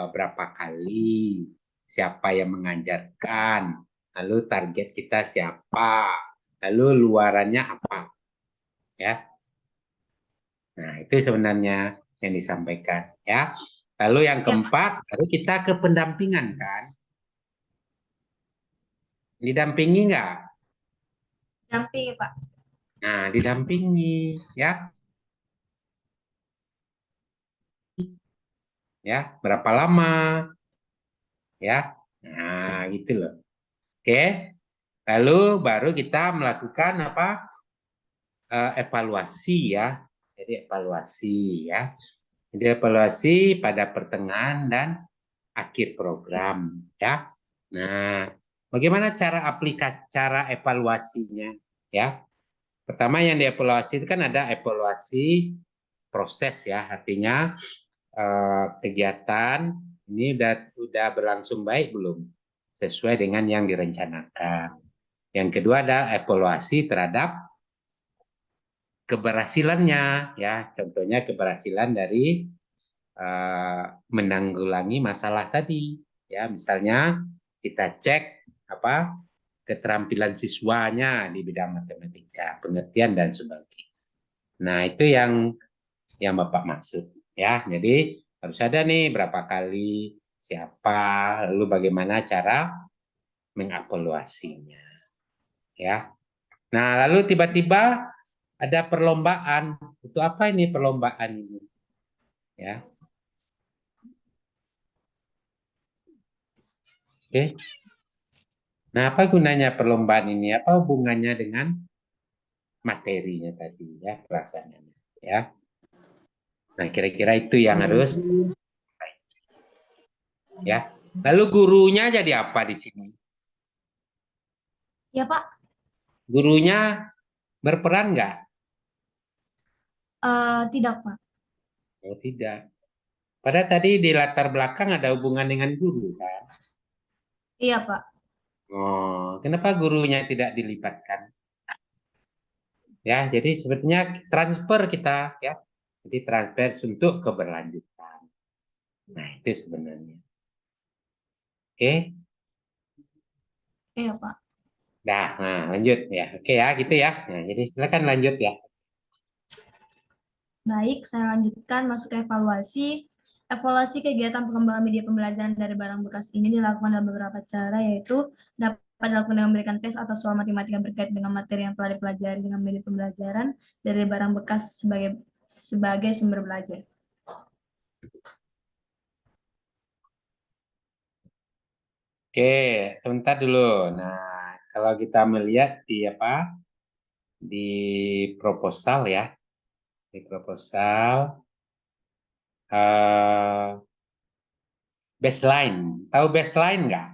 berapa kali, siapa yang mengajarkan, lalu target kita siapa, lalu luarannya apa ya. Nah, itu sebenarnya yang disampaikan ya. Lalu yang Ya, Pak. keempat, baru kita ke pendampingan kan. Didampingi nggak? Dampingi, Pak. Nah, didampingi ya. Ya, berapa lama ya. Nah, gitu loh. Oke. Lalu baru kita melakukan evaluasi ya. Jadi evaluasi ya. Jadi evaluasi pada pertengahan dan akhir program ya. Nah, bagaimana cara evaluasinya ya? Pertama yang dievaluasi itu kan ada evaluasi proses ya, artinya kegiatan ini udah berlangsung baik belum sesuai dengan yang direncanakan. Yang kedua ada evaluasi terhadap keberhasilannya ya, contohnya keberhasilan dari menanggulangi masalah tadi ya, misalnya kita cek apa keterampilan siswanya di bidang matematika, pengertian dan sebagainya. Nah, itu yang Bapak maksud ya. Jadi harus ada nih berapa kali, siapa, lalu bagaimana cara mengevaluasinya ya. Nah, lalu tiba-tiba ada perlombaan. Itu apa ini perlombaan ini? Ya. Oke. Nah, apa gunanya perlombaan ini? Apa hubungannya dengan materinya tadi ya, pelaksanaannya ya. Nah, kira-kira itu yang harus ya. Lalu gurunya jadi apa di sini? Ya, Pak. Gurunya berperan nggak? Tidak, Pak. Oh, tidak. Padahal tadi di latar belakang ada hubungan dengan guru kan? Iya, Pak. Oh, kenapa gurunya tidak dilibatkan? Ya, jadi sebetulnya transfer kita ya. Jadi transfer untuk keberlanjutan. Nah, itu sebenarnya. Oke. Iya, Pak. Nah, lanjut ya. Oke ya, gitu ya. Nah, jadi silakan lanjut ya. Baik, saya lanjutkan masuk ke evaluasi. Evaluasi kegiatan pengembangan media pembelajaran dari barang bekas ini dilakukan dalam beberapa cara, yaitu dapat dilakukan dengan memberikan tes atau soal matematika berkait dengan materi yang telah dipelajari dengan media pembelajaran dari barang bekas sebagai sumber belajar. Oke, sebentar dulu. Nah, kalau kita melihat di apa? Di proposal ya. Di proposal baseline. Tahu baseline nggak?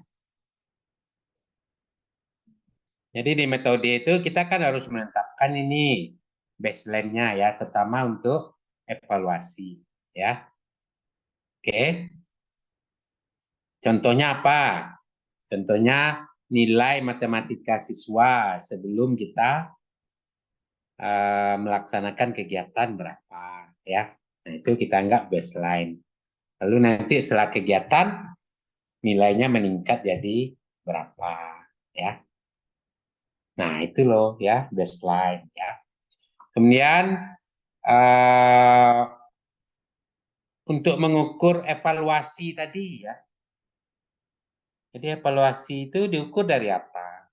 Jadi di metode itu kita kan harus menetapkan ini baseline-nya ya, terutama untuk evaluasi ya. Oke. Contohnya apa? Contohnya nilai matematika siswa sebelum kita melaksanakan kegiatan berapa ya. Nah, itu kita anggap baseline. Lalu nanti setelah kegiatan nilainya meningkat jadi berapa ya. Nah, itu loh ya baseline ya. Kemudian untuk mengukur evaluasi tadi ya. Jadi evaluasi itu diukur dari apa?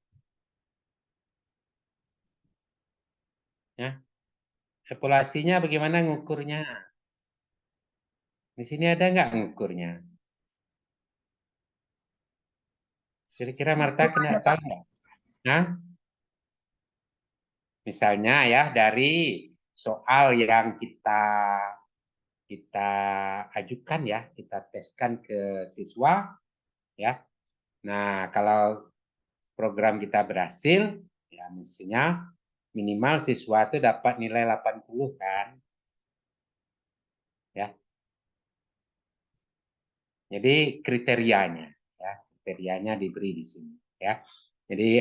Ya. Evaluasinya bagaimana ngukurnya? Di sini ada nggak ngukurnya? Kira-kira Marta kena Ada, tahu Pak. nggak? Nah, misalnya ya dari soal yang kita ajukan ya, kita teskan ke siswa ya. Nah, kalau program kita berhasil, ya mestinya minimal siswa itu dapat nilai 80 kan. Ya. Jadi kriterianya ya, kriterianya diberi di sini ya. Jadi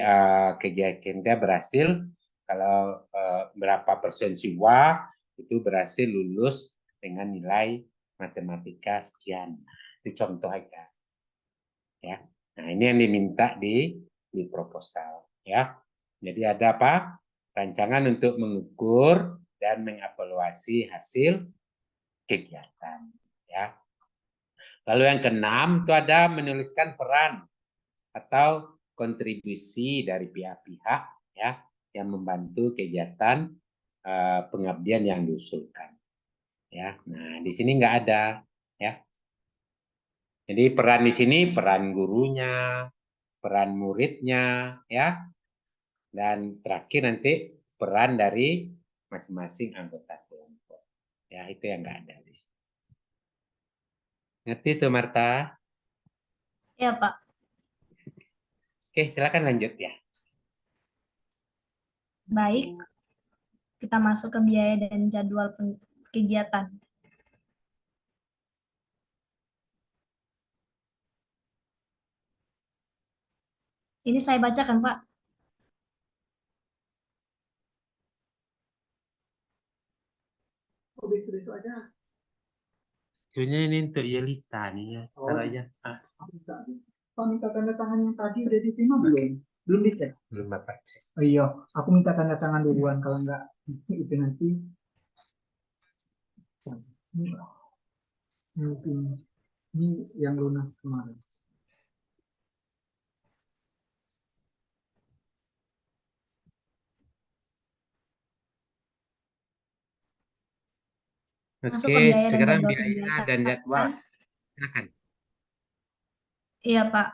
kegiatan kita berhasil kalau berapa persen siswa itu berhasil lulus dengan nilai matematika sekian. Itu contoh aja. Ya. Nah, ini yang diminta di proposal ya. Jadi ada apa? Rancangan untuk mengukur dan mengevaluasi hasil kegiatan ya. Lalu yang keenam itu ada menuliskan peran atau kontribusi dari pihak-pihak ya yang membantu kegiatan pengabdian yang diusulkan. Ya, nah di sini nggak ada ya. Jadi peran di sini peran gurunya, peran muridnya ya, dan terakhir nanti peran dari masing-masing anggota kelompok. Ya itu yang nggak ada di sini. Ngerti tuh Marta? Iya, Pak. Oke, silakan lanjut ya. Baik, kita masuk ke biaya dan jadwal kegiatan. Ini saya bacakan, Pak. Oh, besok-besok aja. Sebenarnya ini untuk Yelita nih ya. Taruh aja. Pak minta tanda tangan yang tadi udah diterima belum? Belum dicek? Belum Bapak cek. Oh iya, aku minta tanda tangan duluan kalau enggak itu nanti. Ini yang lunas kemarin. Masuk Oke, ke biaya dan sekarang jadwal biaya kegiatan. dan jadwal. Silakan. Iya, Pak.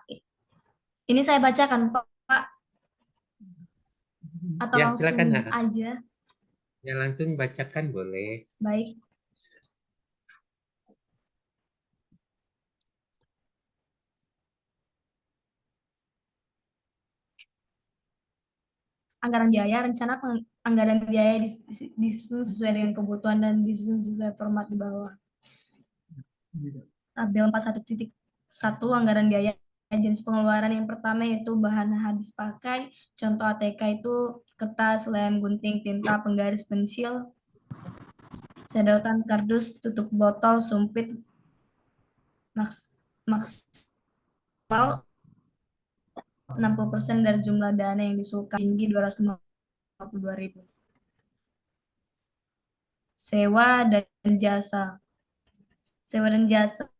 Ini saya bacakan, Pak. Atau Ya, langsung silakan. aja. Ya, langsung bacakan boleh. Baik. Anggaran biaya, rencana anggaran biaya disusun sesuai dengan kebutuhan dan disusun sesuai format di bawah. Tabel 41.1 anggaran biaya jenis pengeluaran yang pertama yaitu bahan habis pakai. Contoh ATK itu kertas, lem, gunting, tinta, penggaris, pensil, sedotan, kardus, tutup botol, sumpit, maksimal 60% dari jumlah dana yang disukai tinggi 252.000. Sewa dan jasa. Sewa dan jasa,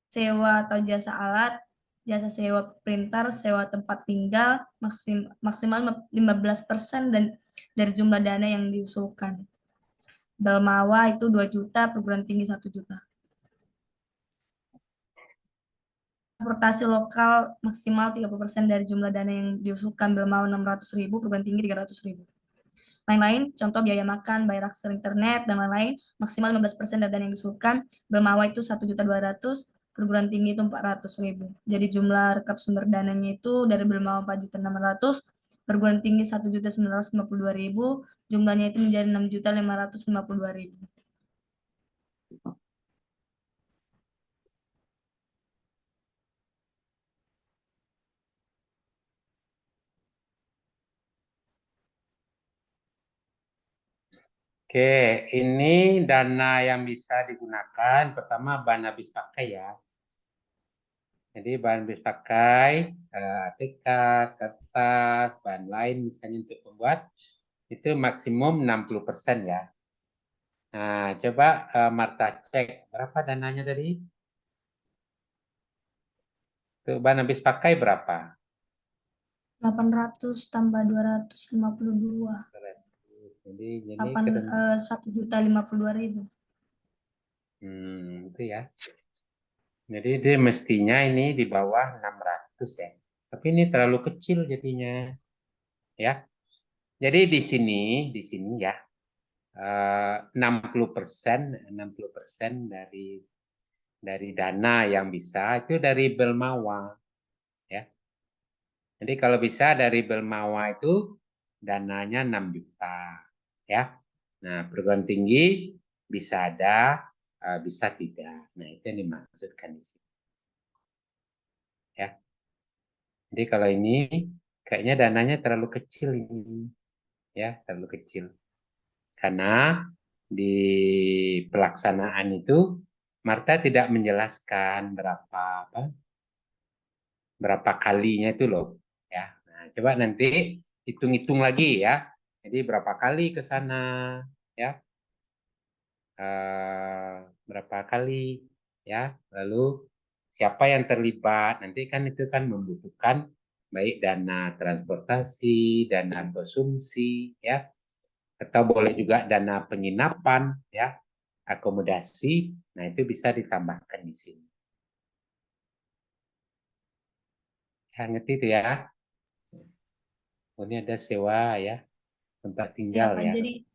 sewa atau jasa alat, jasa sewa printer, sewa tempat tinggal, maksimal 15% dan dari jumlah dana yang diusulkan. Belmawa itu 2 juta, perguruan tinggi 1 juta. Transportasi lokal maksimal 30% dari jumlah dana yang diusulkan. Belmawa 600.000, perguruan tinggi 300.000. Lain-lain, contoh biaya makan, bayar akses internet, dan lain-lain, maksimal 15% dari dana yang diusulkan. Belmawa itu 1.200.000, perguruan tinggi itu 400.000. Jadi jumlah rekap sumber dananya itu dari Belmawa 4.600.000, perguruan tinggi 1.952.000, jumlahnya itu menjadi 6.552.000. Oke, ini dana yang bisa digunakan. Pertama, bahan habis pakai ya. Jadi bahan habis pakai, ATK, kertas, bahan lain misalnya untuk membuat, itu maksimum 60% ya. Nah, coba Marta cek berapa dananya tadi? Tuh, bahan habis pakai berapa? 800 tambah 252. Jadi 1.052.000. itu ya. Jadi dia mestinya ini di bawah 600 ya. Tapi ini terlalu kecil jadinya. Ya. Jadi di sini ya 60% dari dana yang bisa itu dari Belmawa ya. Jadi kalau bisa dari Belmawa itu dananya 6 juta ya. Nah, perguruan tinggi bisa ada, bisa tidak. Nah, itu yang dimaksudkan di sini. Ya. Jadi kalau ini kayaknya dananya terlalu kecil ini. Ya, terlalu kecil. Karena di pelaksanaan itu Marta tidak menjelaskan berapa kalinya itu loh. Ya. Nah, coba nanti hitung-hitung lagi ya. Jadi berapa kali ke sana ya. Berapa kali ya. Lalu siapa yang terlibat? Nanti kan itu kan membutuhkan baik dana transportasi, dana konsumsi ya, atau boleh juga dana penginapan ya, akomodasi. Nah, itu bisa ditambahkan di sini. Ya, ngerti itu ya. Ini ada sewa ya, tempat Ya, tinggal Pak. ya. Jadi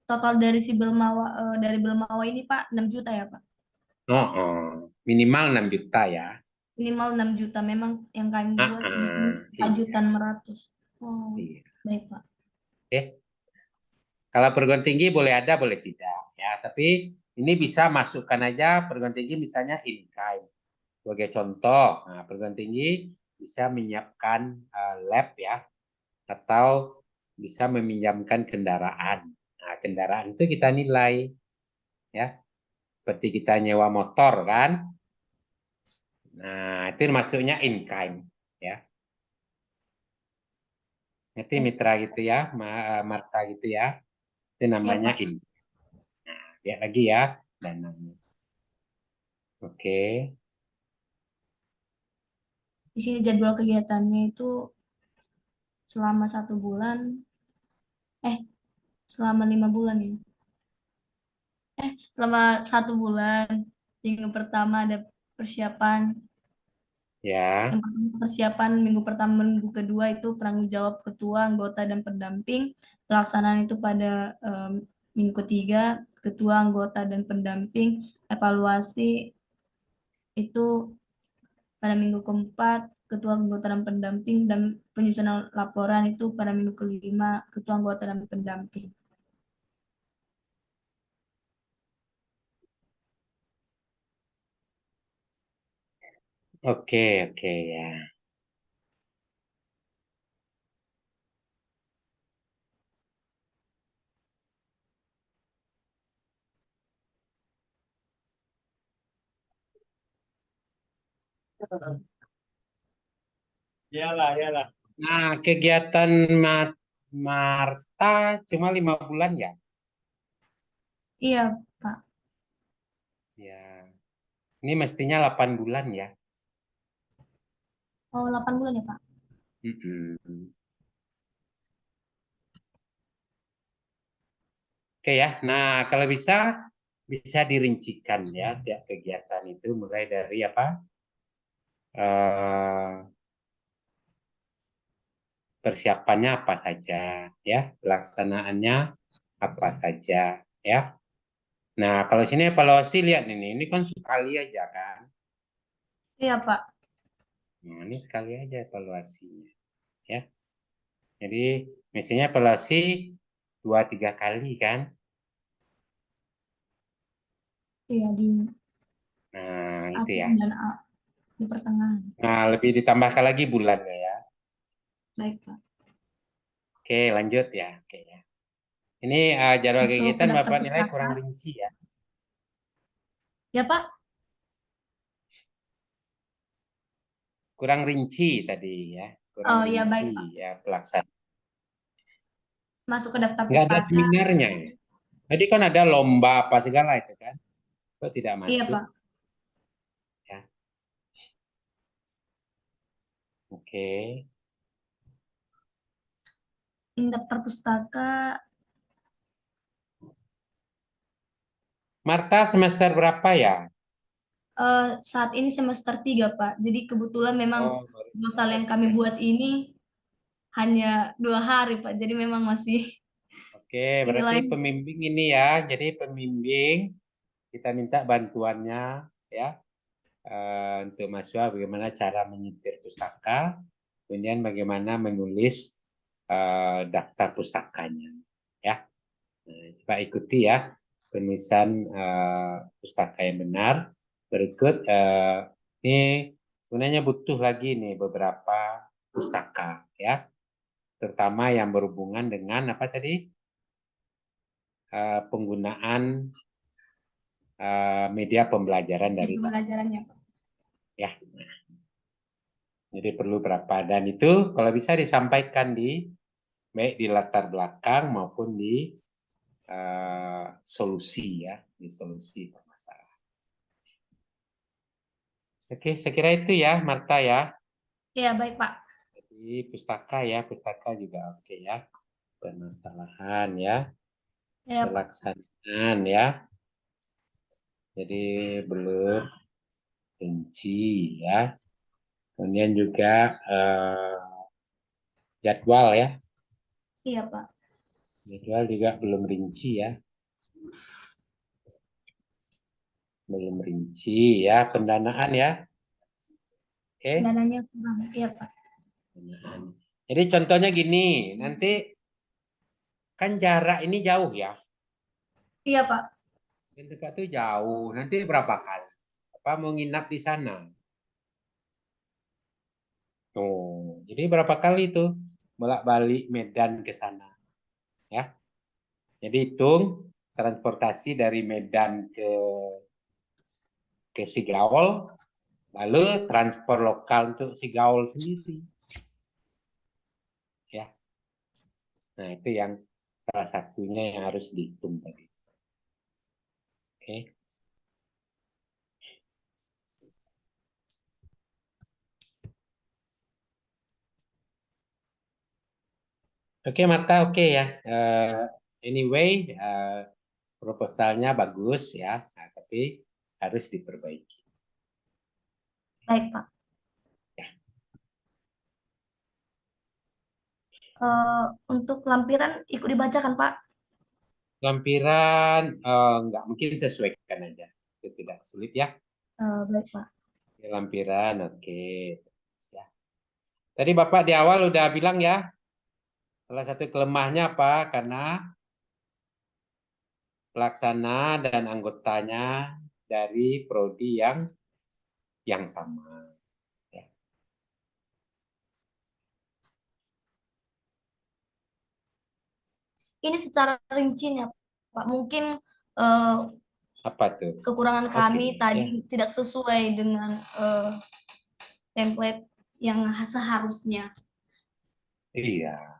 total dari si Belmawa dari Belmawa ini Pak 6 juta ya Pak. Minimal 6 juta ya. Minimal 6 juta. Memang yang kami buat di sini Iya. 4.600.000. Oh, Iya. baik Pak. Oke. Kalau perguruan tinggi boleh ada, boleh tidak ya. Tapi ini bisa masukkan aja perguruan tinggi misalnya in-kind. Sebagai contoh, nah, perguruan tinggi bisa menyiapkan lab ya, atau bisa meminjamkan kendaraan. Nah, kendaraan itu kita nilai ya, seperti kita nyewa motor kan. Nah, itu masuknya in kind ya. Nanti mitra gitu ya, Marta gitu ya. Itu Ya namanya Pak. in. Nah, lihat lagi ya dananya. Oke. Di sini jadwal kegiatannya itu selama 1 bulan. Selama 5 bulan ya. Selama 1 bulan. Minggu pertama ada persiapan. Ya. Yang pertama persiapan minggu pertama, minggu kedua itu penanggung jawab ketua, anggota, dan pendamping. Pelaksanaan itu pada minggu ketiga, ketua, anggota, dan pendamping. Evaluasi itu pada minggu keempat, ketua, anggota, dan pendamping. Dan penyusunan laporan itu pada minggu kelima, ketua, anggota, dan pendamping. Oke, oke ya. Iyalah, iyalah. Nah, kegiatan Marta cuma 5 bulan ya? Iya, Pak. Ya. Ini mestinya 8 bulan ya. Oh, 8 bulan ya, Pak? Mm-mm. Oke ya. Nah, kalau bisa dirincikan ya tiap kegiatan itu mulai dari apa? Eh, persiapannya apa saja ya, pelaksanaannya apa saja ya. Nah, kalau sini evaluasi lihat ini kan sekali aja kan. Iya, Pak. Nah, ini sekali aja evaluasinya ya. Jadi mestinya evaluasi 2-3 kali kan. Iya, di Nah, itu akhir ya. dan di pertengahan. Nah, lebih ditambahkan lagi bulannya ya. Baik, Pak. Oke, lanjut ya. Oke ya. Ini jadwal Masuk ke kegiatan daftar Bapak nilai pustaka. kurang rinci ya. Ya, Pak? Kurang rinci tadi ya. Kurang Oh, ya, rinci baik, Pak. ya pelaksanaan. Masuk ke daftar Nggak ada pustaka. seminarnya ya. Tadi kan ada lomba apa segala itu kan. Kok tidak Iya, masuk Pak. ya. Oke. Ini daftar pustaka Marta semester berapa ya? saat ini semester 3, Pak. Jadi kebetulan memang Oh, baru proposal semester yang kami 3. buat ini hanya 2 hari, Pak. Jadi memang masih Oke, berarti nilai. pembimbing ini ya. Jadi pembimbing kita minta bantuannya ya untuk mahasiswa bagaimana cara menyetir pustaka, kemudian bagaimana menulis daftar pustakanya ya. Nah, coba ikuti ya penulisan pustaka yang benar. Berikut ini sebenarnya butuh lagi nih beberapa pustaka ya, terutama yang berhubungan dengan apa tadi penggunaan media pembelajaran dari Pembelajarannya, Pak. ya. Jadi perlu berapa dan itu kalau bisa disampaikan baik di latar belakang maupun di solusi ya, di solusi permasalahan. Oke, saya kira itu ya, Marta ya. Iya, baik, Pak. Jadi pustaka juga oke ya. Permasalahan ya, Ya, Pak. pelaksanaan ya. Jadi belum rinci ya. Kemudian juga jadwal ya. Iya, Pak. Jadwal juga belum rinci ya. Belum rinci ya. Pendanaan ya. Oke. Dananya kurang. Iya, Pak. Pendanaan. Jadi contohnya gini, nanti kan jarak ini jauh ya. Iya, Pak. Yang dekat tuh jauh. Nanti berapa kali? Apa mau nginap di sana? Tuh, jadi berapa kali tuh bolak-balik Medan ke sana, ya? Jadi hitung transportasi dari Medan ke Sigaul, lalu transport lokal untuk Sigaul sendiri, ya. Nah itu yang salah satunya yang harus dihitung tadi. Oke. Oke Marta, oke ya. Anyway, proposalnya bagus ya, nah, tapi harus diperbaiki. Baik, Pak. Ya. Untuk lampiran ikut dibacakan, Pak. Lampiran nggak mungkin sesuaikan aja, itu tidak sulit ya. Baik, Pak. Lampiran, oke. Ya. Tadi Bapak di awal udah bilang ya, salah satu kelemahannya apa? Karena pelaksana dan anggotanya dari prodi yang sama. Ini secara rincinya, Pak. Mungkin Apa tuh? kekurangan Oke, kami ya. tadi tidak sesuai dengan template yang seharusnya. Iya.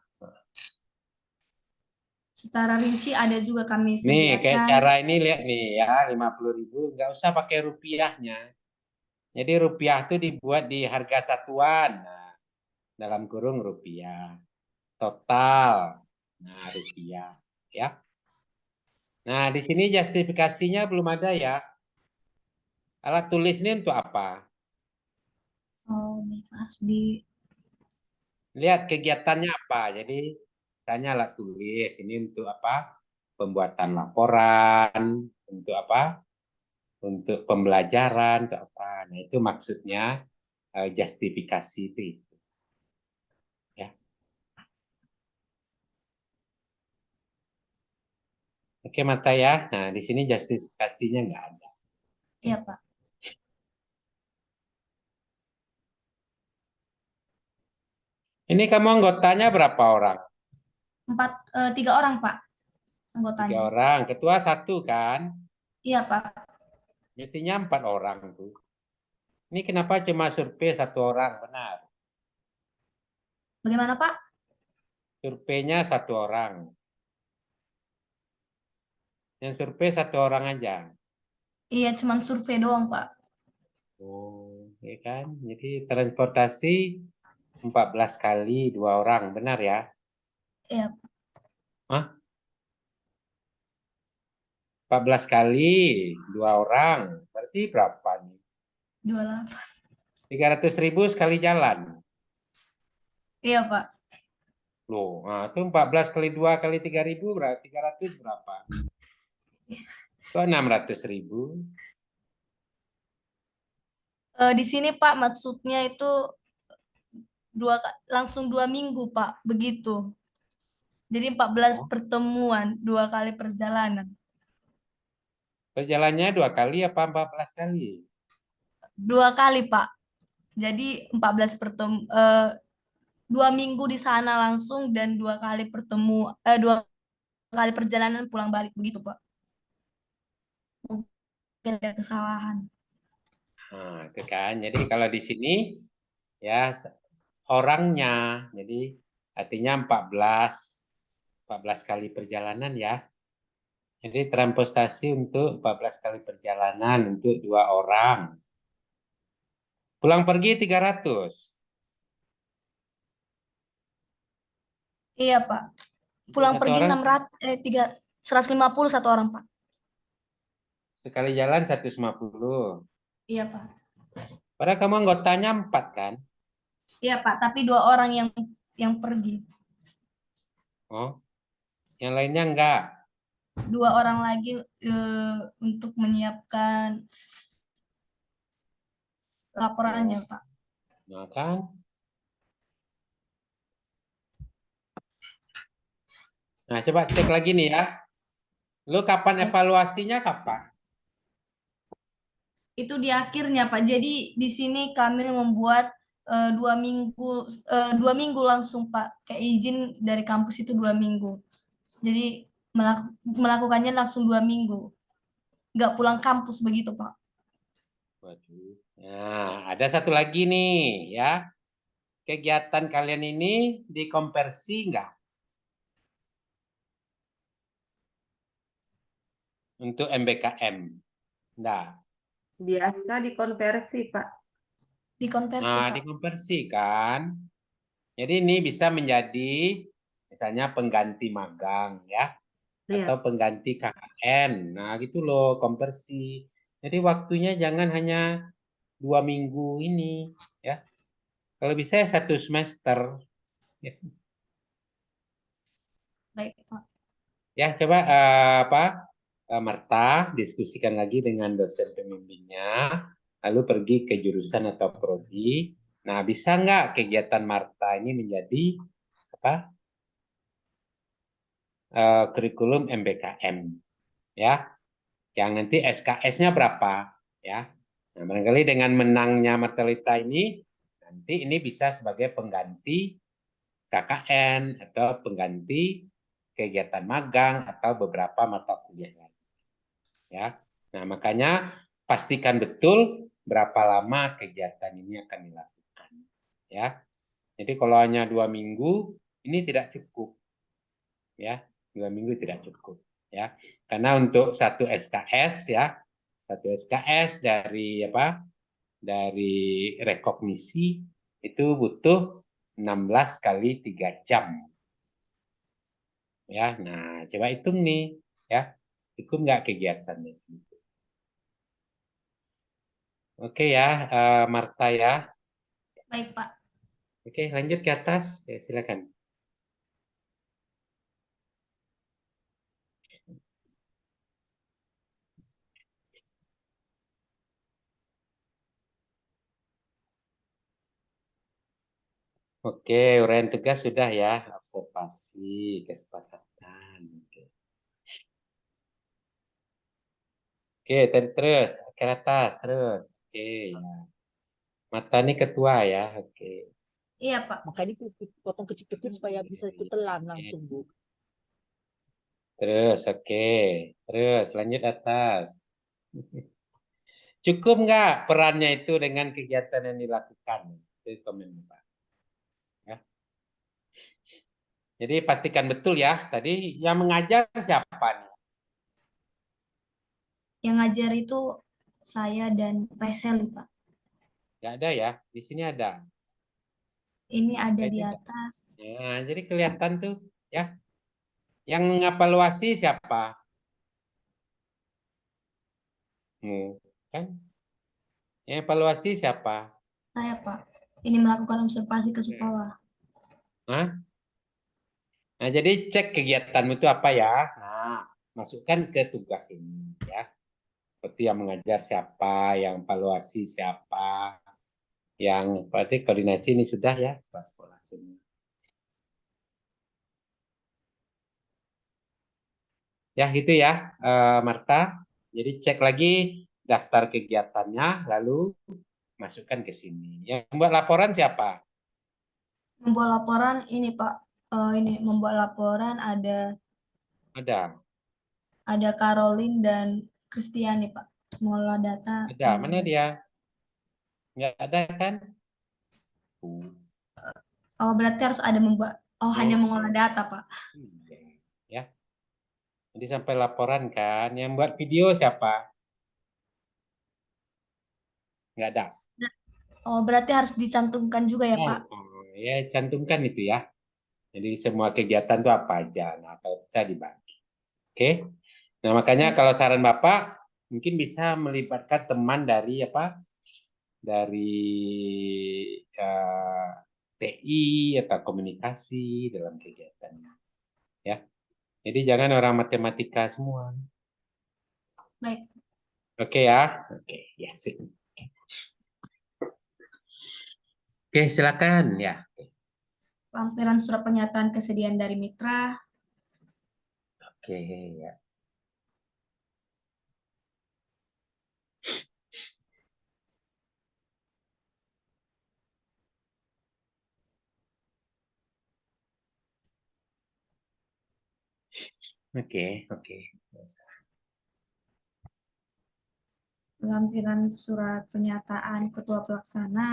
Secara rinci ada juga kami Nih, kayak sediakan. cara ini lihat nih ya, 50.000 nggak usah pakai rupiahnya. Jadi rupiah itu dibuat di harga satuan. Nah, dalam kurung rupiah. Total. Nah, rupiah. Ya. Nah, di sini justifikasinya belum ada ya. Alat tulis ini untuk apa? Oh, harus di Lihat kegiatannya apa. Jadi, misalnya alat tulis ini untuk apa? Pembuatan laporan, untuk apa? Untuk pembelajaran, untuk apa? Nah, itu maksudnya justifikasi itu. Ya. Oke, Mata ya. Nah, di sini justifikasinya nggak ada. Iya, Pak. Ini kamu anggotanya berapa orang? 3 orang, Pak, 3 anggotanya. orang. Ketua 1 kan? Iya, Pak. Mestinya 4 orang tuh. Ini kenapa cuma survei 1 orang? Benar. Bagaimana, Pak? Surveinya 1 orang. Yang survei 1 orang aja. Iya, cuman survei doang, Pak. Oh, ya kan? Jadi transportasi 14 kali 2 orang. Benar ya? Iya, Hah? 14 kali 2 orang. Berarti berapa nih? 28. 300.000 sekali jalan. Iya, Pak. Loh, nah itu 14 kali 2 kali 3.000 berarti 300 berapa? Kok 600.000? Di sini, Pak, maksudnya itu langsung 2 minggu, Pak, begitu. Jadi 14 Oh, pertemuan, 2 kali perjalanan. perjalannya 2 kali apa 14 kali? 2 kali, Pak. Jadi 2 minggu di sana langsung dan 2 kali 2 kali perjalanan pulang balik begitu, Pak. Mungkin ada kesalahan. Nah, itu kan. Jadi kalau di sini ya orangnya, jadi artinya 14 kali perjalanan ya. Jadi transportasi untuk 14 kali perjalanan untuk 2 orang. Pulang pergi 300. Iya, Pak. Untuk Pulang 1 pergi orang 150 1 orang, Pak. sekali jalan 150. Iya, Pak. Padahal kamu anggotanya 4 kan? Iya, Pak, tapi 2 orang yang pergi. Oh, yang lainnya enggak. 2 orang lagi untuk menyiapkan laporannya, Oh, Pak. nah kan. Nah, coba cek lagi nih ya. Lu kapan evaluasinya kapan? Itu di akhirnya, Pak. Jadi di sini kami membuat 2 minggu langsung, Pak. Kayak izin dari kampus itu 2 minggu. Jadi melakukannya langsung 2 minggu. Nggak pulang kampus begitu, Pak. Waduh. Nah, ada satu lagi nih ya. Kegiatan kalian ini dikonversi enggak untuk MBKM? Enggak. Biasa dikonversi, Pak. Dikonversi, Nah, Pak. dikonversi kan. Jadi ini bisa menjadi misalnya pengganti magang ya. Iya. Atau pengganti KKN. Nah, gitu loh konversi. Jadi waktunya jangan hanya 2 minggu ini ya. Kalau bisa 1 semester. Ya, Baik, Pak. ya coba Marta diskusikan lagi dengan dosen pembimbingnya, lalu pergi ke jurusan atau prodi. Nah, bisa nggak kegiatan Marta ini menjadi apa? Kurikulum MBKM ya, yang nanti SKS-nya berapa ya. Nah, barangkali dengan menangnya Martalita ini nanti ini bisa sebagai pengganti KKN atau pengganti kegiatan magang atau beberapa mata kuliah lain. Ya. Nah, makanya pastikan betul berapa lama kegiatan ini akan dilakukan. Ya. Jadi kalau hanya 2 minggu, ini tidak cukup. Ya, 2 minggu tidak cukup. Ya, karena untuk satu SKS ya, satu SKS dari apa? Dari rekognisi itu butuh 16 kali 3 jam. Ya, nah coba hitung nih, ya. Cukup nggak kegiatannya? Oke ya, Marta ya. Baik, Pak. Oke, lanjut ke atas. Ya, silakan. Oke, uraian tugas sudah ya. Observasi, kesepakatan. Oke, tadi terus. Ke atas, terus. Oke, ya. Mata ini ketua ya. Oke. Iya, Pak. Makanya itu potong kecil-kecil supaya bisa ikut telan langsung, Bu. Terus, oke. Terus, lanjut atas. Cukup nggak perannya itu dengan kegiatan yang dilakukan? Itu komen Pak. Ya. Jadi pastikan betul ya. Tadi yang mengajar siapa nih? Yang ngajar itu saya dan Reseli, Pak. Nggak ada ya. Di sini ada. Ini ada Saya di tidak. atas. Nah, jadi kelihatan tuh ya. Yang mengevaluasi siapa? Kan? Yang evaluasi siapa? Saya, Pak. Ini melakukan observasi ke sekolah. Hah? Nah, jadi cek kegiatanmu itu apa ya? Nah, masukkan ke tugas ini ya. Seperti yang mengajar siapa, yang evaluasi siapa, yang berarti koordinasi ini sudah ya, kepala sekolah semua. Ya, gitu ya, Marta. Jadi cek lagi daftar kegiatannya, lalu masukkan ke sini. Yang membuat laporan siapa? Membuat laporan ini, Pak. Ini membuat laporan Ada. ada Caroline dan Kristiani, Pak. Mengelola data. Ada. Mana dia? Nggak ada kan? Oh, berarti harus ada membuat. Oh, hanya Oh, mengolah data, Pak. iya. Ya. Jadi sampai laporan kan. Yang buat video siapa? Nggak ada. Oh, berarti harus dicantumkan juga ya, Pak. Ya cantumkan itu ya. Jadi semua kegiatan itu apa aja. Nah, kalau bisa dibagi. Oke. Nah, makanya Baik. kalau saran Bapak mungkin bisa melibatkan teman dari apa? Dari eh, TI atau komunikasi dalam kegiatannya. Ya. Jadi jangan orang matematika semua. Baik. Oke ya. Oke, ya sih. Oke, silakan ya. Lampiran surat pernyataan kesediaan dari mitra. Oke, ya. Oke, oke. Lampiran surat pernyataan ketua pelaksana.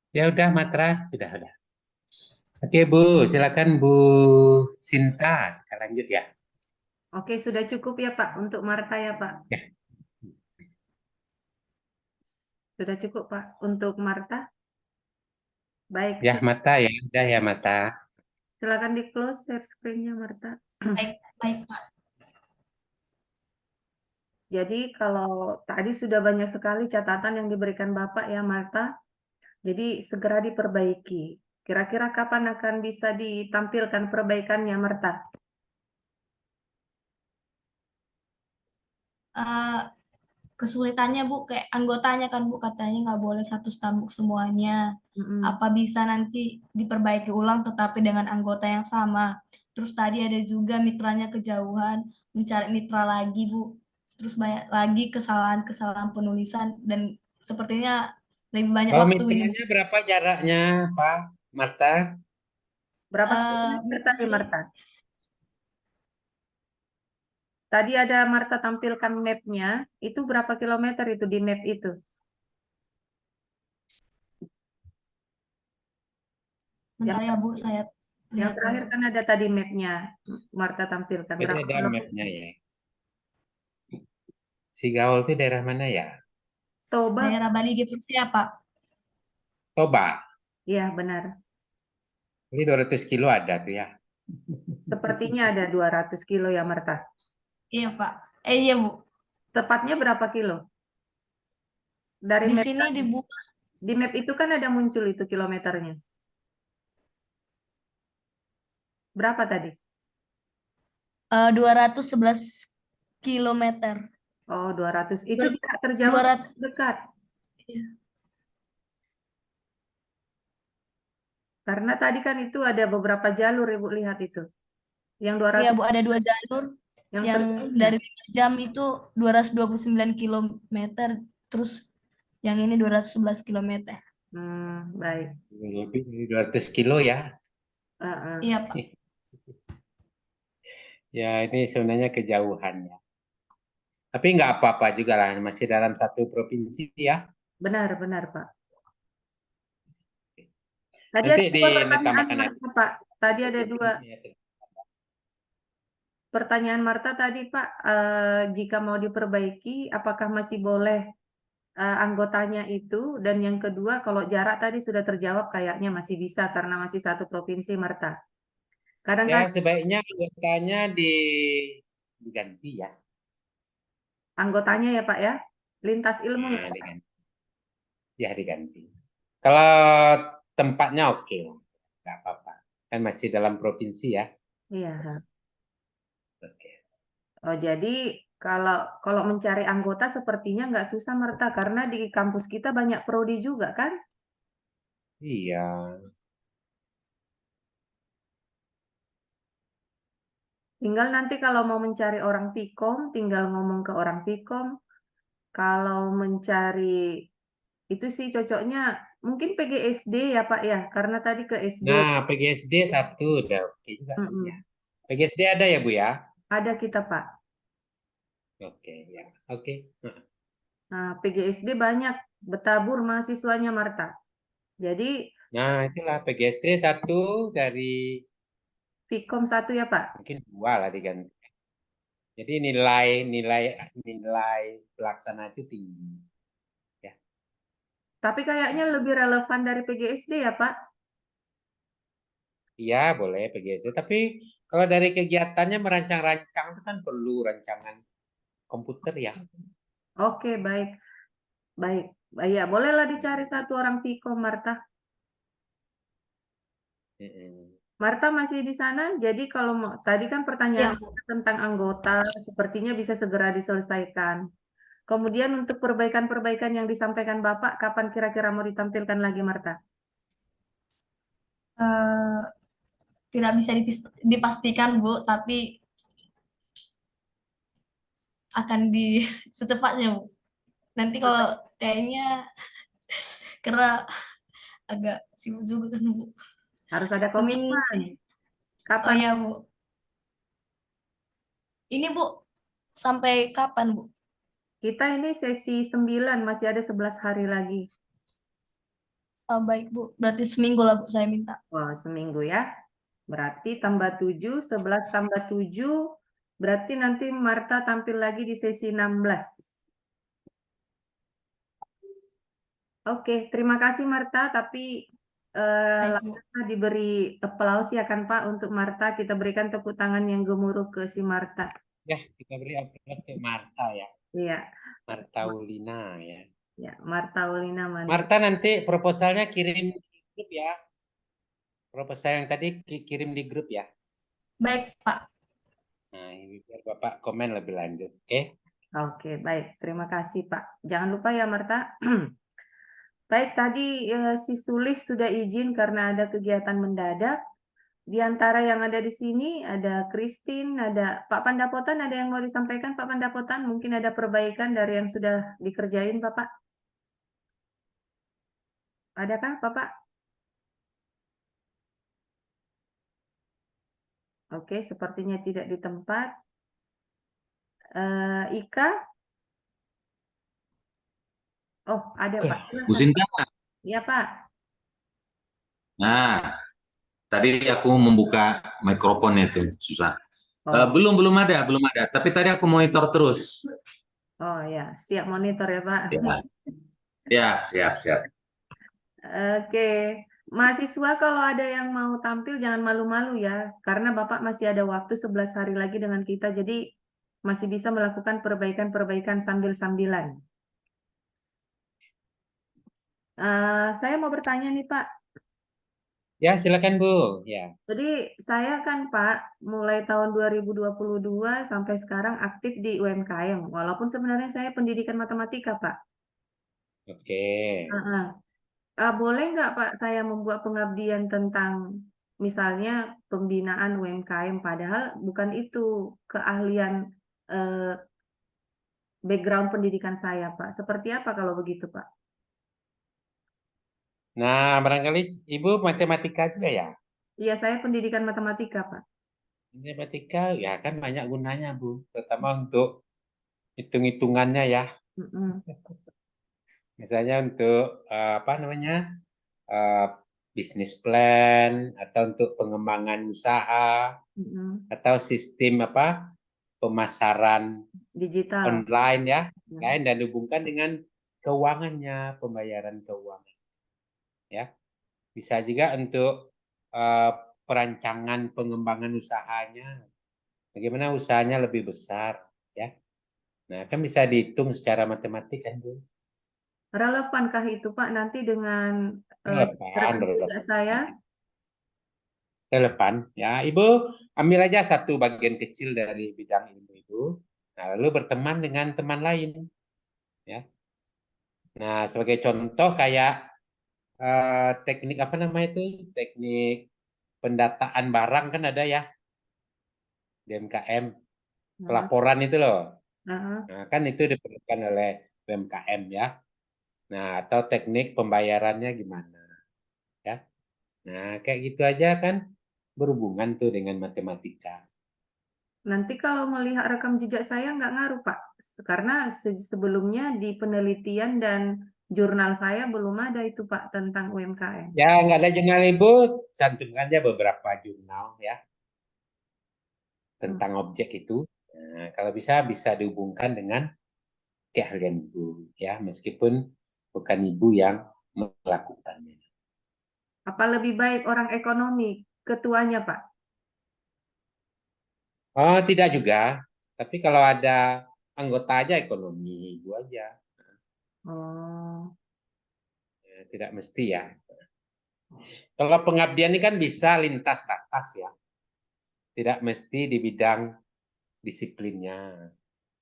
Ya udah Matra, sudah udah. Oke Bu, silakan Bu Sinta, kita lanjut ya. Oke, sudah cukup ya Pak untuk Marta ya Pak. Ya. Sudah cukup Pak untuk Marta. Baik, Ya Mata ya, udah ya Mata. silakan di close share screen-nya Marta. Baik, baik, Pak. Jadi kalau tadi sudah banyak sekali catatan yang diberikan Bapak ya Marta. Jadi segera diperbaiki. Kira-kira kapan akan bisa ditampilkan perbaikannya Marta? Eh, kesulitannya Bu, kayak anggotanya kan Bu, katanya nggak boleh satu stambuk semuanya. Mm-mm. Apa bisa nanti diperbaiki ulang tetapi dengan anggota yang sama? Terus tadi ada juga mitranya kejauhan, mencari mitra lagi Bu. Terus banyak lagi kesalahan-kesalahan penulisan dan sepertinya lebih banyak Kalau waktu ini Bu. mitranya berapa jaraknya Pak Marta? Berapa Eh, kilometer tadi Marta? Tadi ada Marta tampilkan map-nya, itu berapa kilometer itu di map itu? bentar ya Bu, saya Yang lihat terakhir dulu. kan ada tadi map-nya Marta tampilkan. Jadi Berapa ada kilometer? mapnya ya. Sigaul itu daerah mana ya? Toba? Daerah Bali GPC ya Pak? Toba. Iya benar. Jadi 200 kilo ada tuh ya. Sepertinya ada 200 kilo ya Marta. Iya Pak. Iya Bu. Tepatnya berapa kilo? Dari Di map sini tadi. dibuka Di map itu kan ada muncul itu kilometernya. Berapa tadi? 211 kilometer. Oh, 200. Itu Ber- tidak terjawab 200. dekat. Iya. Karena tadi kan itu ada beberapa jalur Ibu lihat itu. Yang Iya 200 Bu, ada 2 jalur yang yang terjauhnya. dari 5 jam itu 229 kilometer, terus yang ini 211 kilometer. Baik. Lebih dari 200 kilo ya. Heeh. Iya Pak. Ya ini sebenarnya kejauhannya. Tapi nggak apa-apa juga lah, masih dalam satu provinsi ya. Benar, benar, Pak. Tadi Nanti ada dua pertanyaan ditambahkan Marta, Pak. Tadi ada dua nanti. pertanyaan Marta tadi, Pak. Jika mau diperbaiki, apakah masih boleh anggotanya itu? Dan yang kedua, kalau jarak tadi sudah terjawab, kayaknya masih bisa karena masih satu provinsi, Marta. Ya Kadang-kadang sebaiknya anggotanya diganti ya. anggotanya ya, Pak ya, lintas ilmu ya, Nah, Pak. diganti. Ya diganti. Kalau tempatnya oke, nggak apa-apa. Kan masih dalam provinsi ya. Iya. Oke. Oh, jadi kalau kalau mencari anggota sepertinya nggak susah, Marta, karena di kampus kita banyak prodi juga kan? Iya. Tinggal nanti kalau mau mencari orang Pikom, tinggal ngomong ke orang Pikom. Kalau mencari itu sih cocoknya mungkin PGSD ya Pak ya, karena tadi ke SD. Nah, PGSD satu udah oke juga ya. Mm-mm. PGSD ada ya Bu ya? Ada kita Pak. Oke ya. Oke. Nah, PGSD banyak bertabur mahasiswanya Marta. Jadi Nah, itulah PGSD satu dari Pikom satu ya Pak. mungkin dua lah diganti. Jadi nilai pelaksana itu tinggi. Ya. Tapi kayaknya lebih relevan dari PGSD ya Pak. Iya, boleh PGSD. Tapi kalau dari kegiatannya merancang-rancang itu kan perlu rancangan komputer ya. Oke, baik. Baik. Ya, bolehlah dicari satu orang Pikom Marta. Mm-mm. Marta masih di sana. Jadi kalau tadi kan pertanyaan Iya. kita tentang anggota, sepertinya bisa segera diselesaikan. Kemudian untuk perbaikan-perbaikan yang disampaikan Bapak, kapan kira-kira mau ditampilkan lagi, Marta? Eh, tidak bisa dipastikan Bu, tapi akan di secepatnya Bu. Nanti kalau kayaknya karena agak sibuk juga kan Bu. Harus ada Seminggu. komitmen. Oh Kapan? ya Bu. Ini Bu, sampai kapan Bu? Kita ini sesi 9, masih ada 11 hari lagi. Baik Bu, berarti seminggu lah Bu saya minta. Oh, seminggu ya. Berarti tambah 7, 11 tambah 7, berarti nanti Marta tampil lagi di sesi 16. Oke, terima kasih Marta, tapi Baik Bu. langsung diberi applause ya kan Pak untuk Marta. Kita berikan tepuk tangan yang gemuruh ke si Marta. Ya, kita beri aplaus ke Marta ya. Iya, Marta Ulina ya. ya Marta Ulina Mani. Marta nanti proposalnya kirim di grup ya. Proposal yang tadi kirim di grup ya. Baik Pak. Nah, ini biar Bapak komen lebih lanjut. Oke? Oke, baik. Terima kasih Pak. Jangan lupa ya Marta. Baik, tadi si Sulis sudah izin karena ada kegiatan mendadak. Di antara yang ada di sini ada Christine, ada Pak Pandapotan, ada yang mau disampaikan Pak Pandapotan? Mungkin ada perbaikan dari yang sudah dikerjain Bapak? Adakah Bapak? Oke, sepertinya tidak di tempat. Ika? Oh, ada Pak. Bu Silakan. Sinta, Ya Pak. nah tadi aku membuka mikrofonnya itu susah. Oh, Belum ada. Tapi tadi aku monitor terus. oh ya, siap monitor ya Pak. Ya, siap. Oke, mahasiswa kalau ada yang mau tampil jangan malu-malu ya, karena Bapak masih ada waktu 11 hari lagi dengan kita, jadi masih bisa melakukan perbaikan-perbaikan sambil-sambilan. Saya mau bertanya nih Pak, Ya, silakan Bu. Ya. jadi saya kan Pak, mulai tahun 2022 sampai sekarang aktif di UMKM, walaupun sebenarnya saya pendidikan matematika Pak. Oke. Heeh. Boleh nggak Pak saya membuat pengabdian tentang misalnya pembinaan UMKM, padahal bukan itu keahlian eh, background pendidikan saya Pak. Seperti apa kalau begitu Pak? Nah, barangkali Ibu matematika juga ya? Iya, saya pendidikan matematika Pak. Matematika ya kan banyak gunanya Bu, terutama untuk hitung-hitungannya ya. Mm-mm, Misalnya untuk apa namanya eh, bisnis plan atau untuk pengembangan usaha mm-mm. atau sistem apa pemasaran Digital. online ya, Ya. lain dan hubungkan dengan keuangannya, pembayaran keuangan ya. Bisa juga untuk eh, perancangan pengembangan usahanya, bagaimana usahanya lebih besar ya. Nah, kan bisa dihitung secara matematik kan Bu. Relevankah itu Pak nanti dengan Relevan, rekam jejak saya? relevan ya. Ibu ambil aja satu bagian kecil dari bidang ilmu itu, nah, lalu berteman dengan teman lain ya. Nah, sebagai contoh kayak teknik apa namanya itu, teknik pendataan barang kan ada ya di UMKM, Nah, pelaporan itu loh. nah. Nah, kan itu diperlukan oleh UMKM ya. Nah, atau teknik pembayarannya gimana ya. Nah, kayak gitu aja kan berhubungan tuh dengan matematika. Nanti kalau melihat rekam jejak saya nggak ngaruh Pak, karena sebelumnya di penelitian dan jurnal saya belum ada itu Pak tentang UMKM. Ya, nggak ada jurnal Ibu, cantumkan aja beberapa jurnal ya tentang objek itu. Nah, kalau bisa dihubungkan dengan keahlian Ibu ya, meskipun bukan Ibu yang melakukannya. Apa lebih baik orang ekonomi ketuanya Pak? Oh, tidak juga. Tapi kalau ada anggota aja ekonomi Ibu aja. Oh, Ya, tidak mesti ya. Kalau pengabdian ini kan bisa lintas batas ya. Tidak mesti di bidang disiplinnya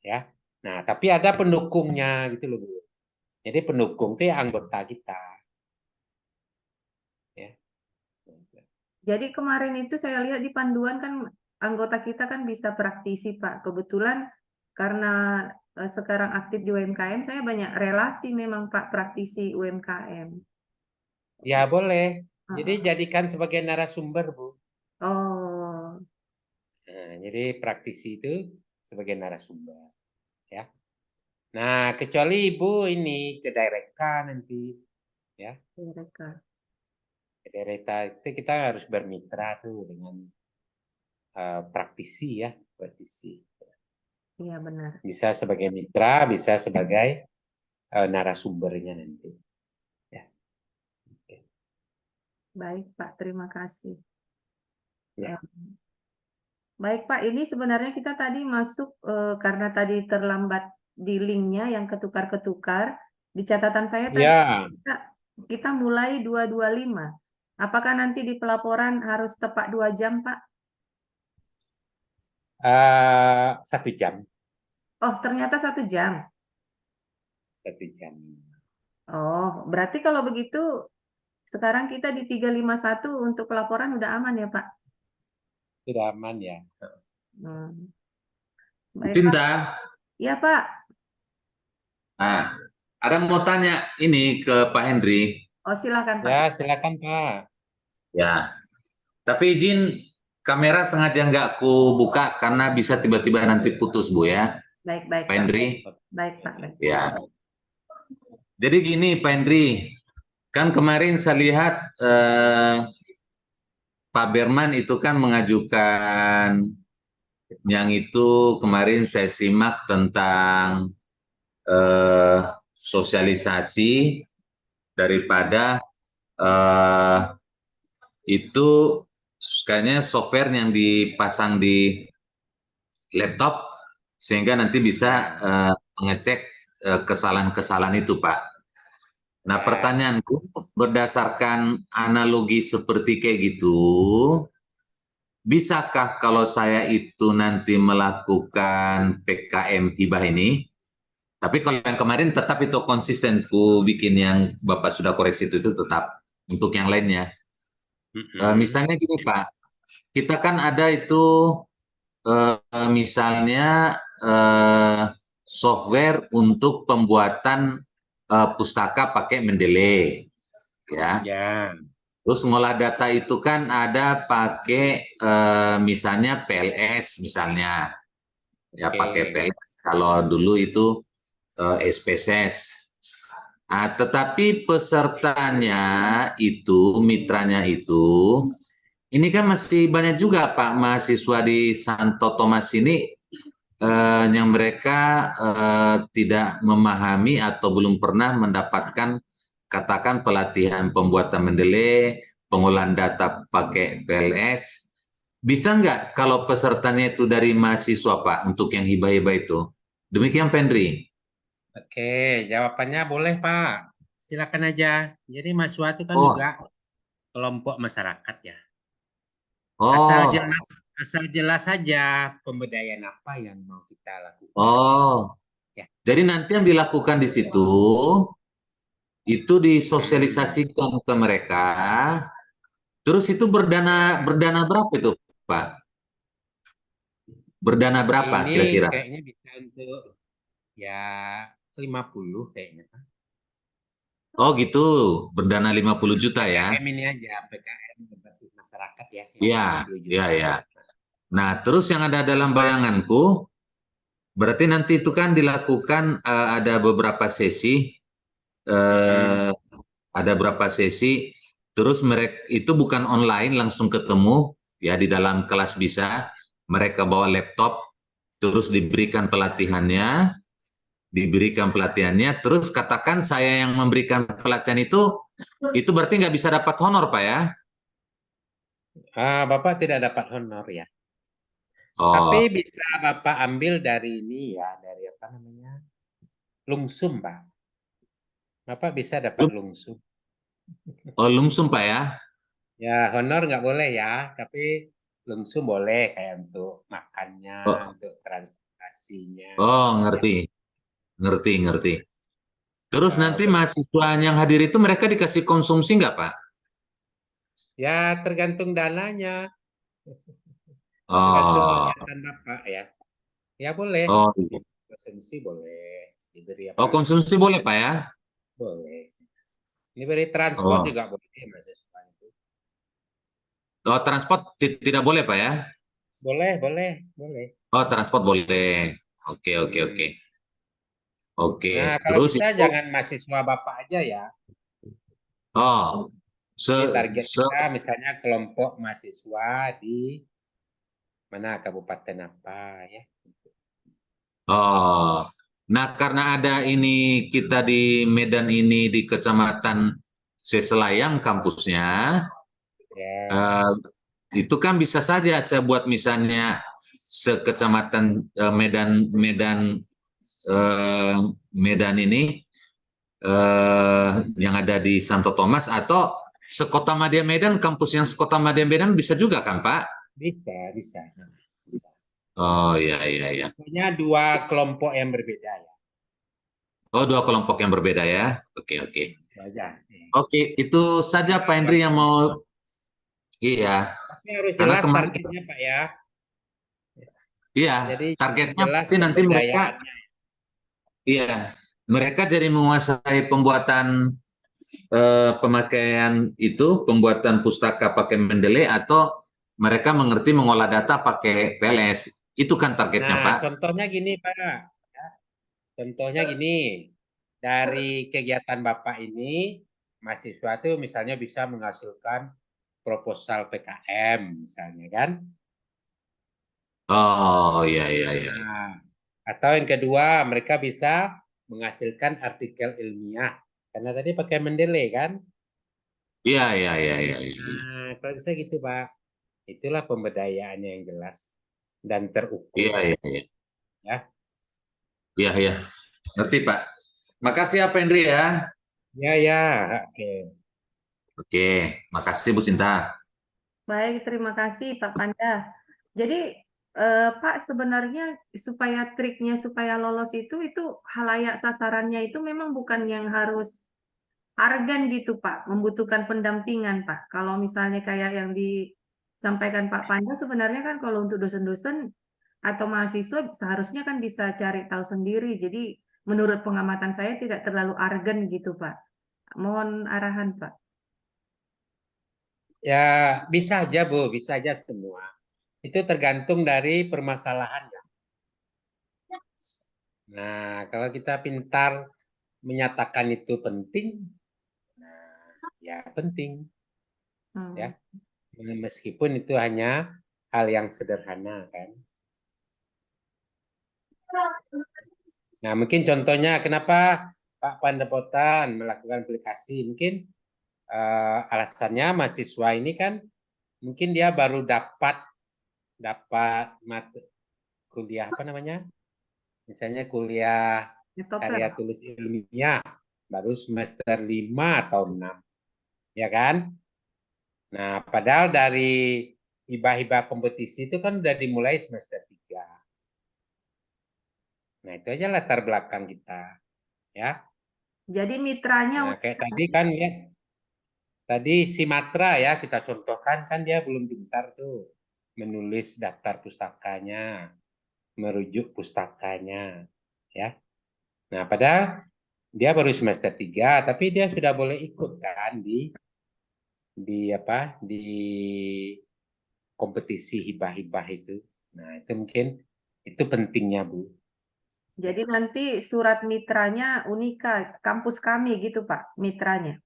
ya. Nah, tapi ada pendukungnya gitu loh Bu. Jadi pendukung itu ya anggota kita ya. jadi kemarin itu saya lihat di panduan kan anggota kita kan bisa praktisi Pak. Kebetulan karena sekarang aktif di UMKM, saya banyak relasi memang Pak praktisi UMKM. Ya boleh. Jadi Heeh. jadikan sebagai narasumber Bu. Oh, Nah, jadi praktisi itu sebagai narasumber ya. Nah, kecuali Ibu ini ke direct nanti ya. Mereka. Reta itu kita harus bermitra tuh dengan praktisi ya, praktisi. Iya benar. Bisa sebagai mitra, bisa sebagai narasumbernya nanti. Ya. Oke. Baik Pak, terima kasih. Ya. Baik Pak, ini sebenarnya kita tadi masuk karena tadi terlambat di linknya yang ketukar-ketukar. Di catatan saya tadi Ya, kita mulai 2:25. Apakah nanti di pelaporan harus tepat 2 jam Pak? 1 jam. Oh ternyata 1 jam. 1 jam. Oh berarti kalau begitu sekarang kita di 3:51 untuk pelaporan udah aman ya Pak? Sudah aman ya. Hmm. Baik Pak. Tinta, Iya Pak. nah, ada mau tanya ini ke Pak Henry. Oh silakan Pak. Ya, silakan Pak. Ya, tapi izin kamera sengaja nggak ku buka karena bisa tiba-tiba nanti putus Bu ya, Baik baik Pak Pak. Henry. Baik Pak. Baik. Ya, jadi gini Pak Henry, kan kemarin saya lihat Pak Berman itu kan mengajukan yang itu kemarin saya simak tentang sosialisasi daripada itu kayaknya software yang dipasang di laptop sehingga nanti bisa mengecek kesalahan-kesalahan itu Pak. Nah pertanyaanku berdasarkan analogi seperti kayak gitu, bisakah kalau saya itu nanti melakukan PKM hibah ini, tapi kalau yang kemarin tetap itu konsisten ku bikin yang Bapak sudah koreksi itu tetap untuk yang lainnya. Misalnya gini Pak, kita kan ada itu misalnya software untuk pembuatan pustaka pakai Mendeley, ya. Ya. Terus ngolah data itu kan ada pakai misalnya PLS misalnya, ya pakai PLS. Kalau dulu itu SPSS. Nah, tetapi pesertanya itu, mitranya itu, ini kan masih banyak juga Pak mahasiswa di Santo Thomas ini yang mereka tidak memahami atau belum pernah mendapatkan katakan pelatihan pembuatan Mendeley, pengolahan data pakai PLS. Bisa nggak kalau pesertanya itu dari mahasiswa Pak untuk yang hibah-hibah itu? Demikian Pendri. Oke, jawabannya boleh Pak. Silakan aja. Jadi mahasiswa itu kan Oh. juga kelompok masyarakat ya. Oh, Asal jelas saja pemberdayaan apa yang mau kita lakukan. oh. Ya. Jadi nanti yang dilakukan di situ itu disosialisasikan ke mereka. Terus itu berdana berapa itu, Pak? Berdana berapa Ini kira-kira? kayaknya bisa untuk ya 50 kayaknya Pak. Oh gitu, berdana 50 juta ya? PKM ini aja, PKM berbasis masyarakat ya. Iya, 50 juta. iya, iya. Nah, terus yang ada dalam bayanganku, berarti nanti itu kan dilakukan ada beberapa sesi, ada beberapa sesi, terus mereka itu bukan online langsung ketemu, ya di dalam kelas bisa, mereka bawa laptop, terus diberikan pelatihannya, terus katakan saya yang memberikan pelatihan itu berarti nggak bisa dapat honor Pak ya? Bapak tidak dapat honor ya. Oh. Tapi bisa Bapak ambil dari ini ya, dari apa namanya? Lumsum, Pak. Bapak bisa dapat lumsum. Oh, lumsum Pak ya? Ya, honor nggak boleh ya, tapi lumsum boleh kayak untuk makannya, untuk transportasinya. Oh, ngerti. Terus nanti mahasiswa yang hadir itu mereka dikasih konsumsi nggak Pak? Ya, tergantung dananya. Oh. Tergantung kegiatan Bapak ya. Ya boleh. Oh. Konsumsi boleh. Diberi apa? Oh, konsumsi boleh Pak ya? Boleh. Diberi transport juga boleh mahasiswa itu. Oh, transport tidak boleh Pak ya? Boleh. Oh, transport boleh. Oke. Oke. Nah, kalau Terus bisa itu, jangan mahasiswa Bapak aja ya. Oh, Jadi target kita misalnya kelompok mahasiswa di mana kabupaten apa ya. oh. Nah, karena ada ini kita di Medan ini di Kecamatan Seselayang kampusnya, Ya. itu kan bisa saja saya buat misalnya sekecamatan Medan ini yang ada di Santo Thomas atau sekota Madya Medan, kampus yang sekota Madya Medan bisa juga kan Pak? Bisa, bisa. Bisa. Oh iya iya iya. Pokoknya dua kelompok yang berbeda ya. Oh, dua kelompok yang berbeda ya. Oke oke. Saja. Oke, itu saja Pak Hendri yang mau. Iya, Tapi harus karena jelas kemarin targetnya Pak ya. iya Jadi targetnya jelas pasti nanti mereka pemberdayaannya. iya mereka jadi menguasai pembuatan pemakaian itu, pembuatan pustaka pakai Mendeley atau mereka mengerti mengolah data pakai PLS. Itu kan targetnya, Nah, Pak. contohnya gini Pak. Ya, contohnya gini. Dari kegiatan Bapak ini, mahasiswa itu misalnya bisa menghasilkan proposal PKM misalnya kan. Oh, iya, iya, iya. Nah, atau yang kedua, mereka bisa menghasilkan artikel ilmiah. Karena tadi pakai Mendeley kan. Iya, iya, iya, iya. Nah, kalau bisa gitu Pak. Itulah pemberdayaannya yang jelas dan terukur. Iya, iya, iya. Ya. Iya, iya. Ngerti, Pak. Makasih ya, Pak Hendri ya. Ya, ya. Oke. Oke, makasih Bu Sinta. Baik, terima kasih Pak Panda. Jadi Pak sebenarnya supaya triknya supaya lolos itu halayak sasarannya itu memang bukan yang harus arogan gitu Pak, membutuhkan pendampingan Pak. Kalau misalnya kayak yang disampaikan Pak Panda sebenarnya kan kalau untuk dosen-dosen atau mahasiswa seharusnya kan bisa cari tahu sendiri. Jadi menurut pengamatan saya tidak terlalu arogan gitu Pak. Mohon arahan Pak. Ya, bisa aja Bu, bisa aja semua. Itu tergantung dari permasalahannya. Nah, kalau kita pintar menyatakan itu penting, nah, ya penting. Ya. Meskipun itu hanya hal yang sederhana kan. Nah, mungkin contohnya kenapa Pak Pandapotan melakukan aplikasi, mungkin alasannya mahasiswa ini kan mungkin dia baru dapat kuliah apa namanya? Misalnya kuliah karya tulis ilmiah baru semester 5 atau 6. Ya kan? Nah, padahal dari hibah-hibah kompetisi itu kan udah dimulai semester 3. Nah, itu aja latar belakang kita. Ya. Jadi mitranya Nah, kayak tadi kan ya, tadi si Matra ya kita contohkan kan dia belum pintar tuh menulis daftar pustakanya, merujuk pustakanya, ya. Nah, padahal dia baru semester 3, tapi dia sudah boleh ikut kan di kompetisi hibah-hibah itu. Nah, itu mungkin itu pentingnya, Bu. Jadi nanti surat mitranya Unika, kampus kami gitu Pak, mitranya.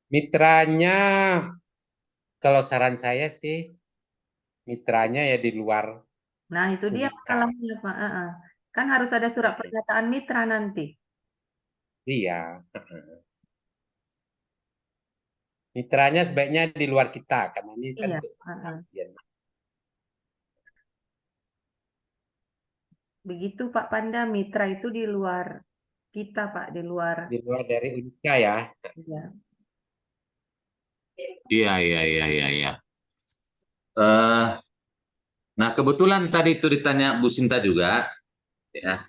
Mitranya, kalau saran saya sih, mitranya ya di luar Nah itu dia Unika. masalahnya Pak. Kan harus ada surat pernyataan mitra nanti. Iya. Mitranya sebaiknya di luar kita, karena ini kan Iya. untuk pengabdian. Begitu Pak Panda, mitra itu di luar kita Pak, di luar. Di luar dari Unika ya. Iya. Iya, iya, iya, iya, iya. Nah, kebetulan tadi itu ditanya Bu Sinta juga, ya.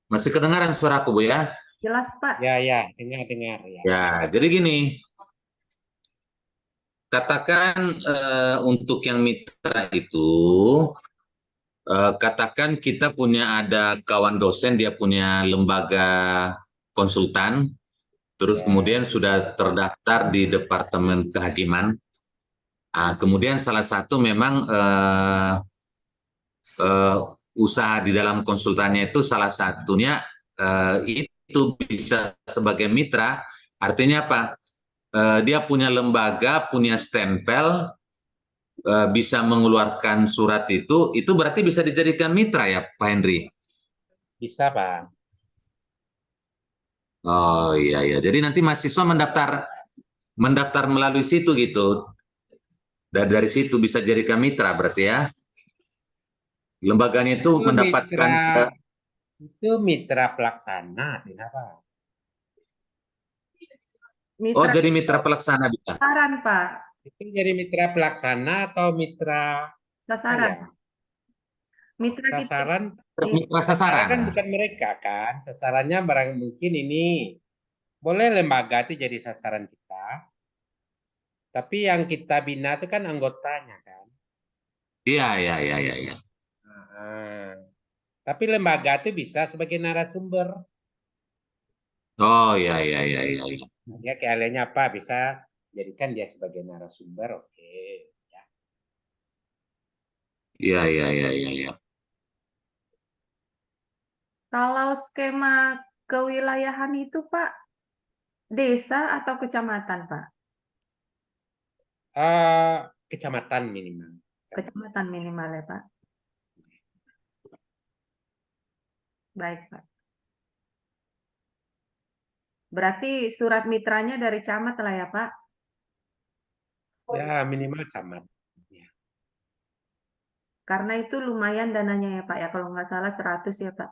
Masih kedengaran suaraku, Bu ya? Jelas Pak. Ya, ya, dengar ya. Ya, jadi gini, katakan untuk yang mitra itu, katakan kita punya ada kawan dosen, dia punya lembaga konsultan, terus Ya. kemudian sudah terdaftar di Departemen Kehakiman. Kemudian salah satu memang usaha di dalam konsultannya itu salah satunya itu bisa sebagai mitra, artinya apa? dia punya lembaga, punya stempel, bisa mengeluarkan surat itu berarti bisa dijadikan mitra ya, Pak Henry? Bisa, Pak. Oh iya iya. Jadi nanti mahasiswa mendaftar melalui situ gitu. Dari situ bisa jadikan mitra berarti ya. Lembaganya itu mendapatkan Itu mitra pelaksana, kenapa? oh Mitra jadi mitra pelaksana bisa. sasaran, Pak. Itu jadi mitra pelaksana atau mitra Sasaran. ya? Mitra kita. Sasaran Mitra sasaran kan sasaran. bukan mereka kan. Sasarannya barang mungkin ini. Boleh lembaga itu jadi sasaran kita. Tapi yang kita bina itu kan anggotanya kan. Iya iya iya iya. Iya. Nah, tapi lembaga itu bisa sebagai narasumber. Oh iya iya iya iya. Iya. Dia keahliannya apa? Bisa jadikan dia sebagai narasumber. Oke. Ya. Iya iya iya iya. Iya. Kalau skema kewilayahan itu, Pak, desa atau kecamatan, Pak? Kecamatan minimal. Kecamatan minimal ya, Pak. Baik, Pak. Berarti surat mitranya dari camat lah ya, Pak? Ya minimal camat. Ya. Karena itu lumayan dananya ya, Pak ya. Kalau nggak salah 100 ya, Pak.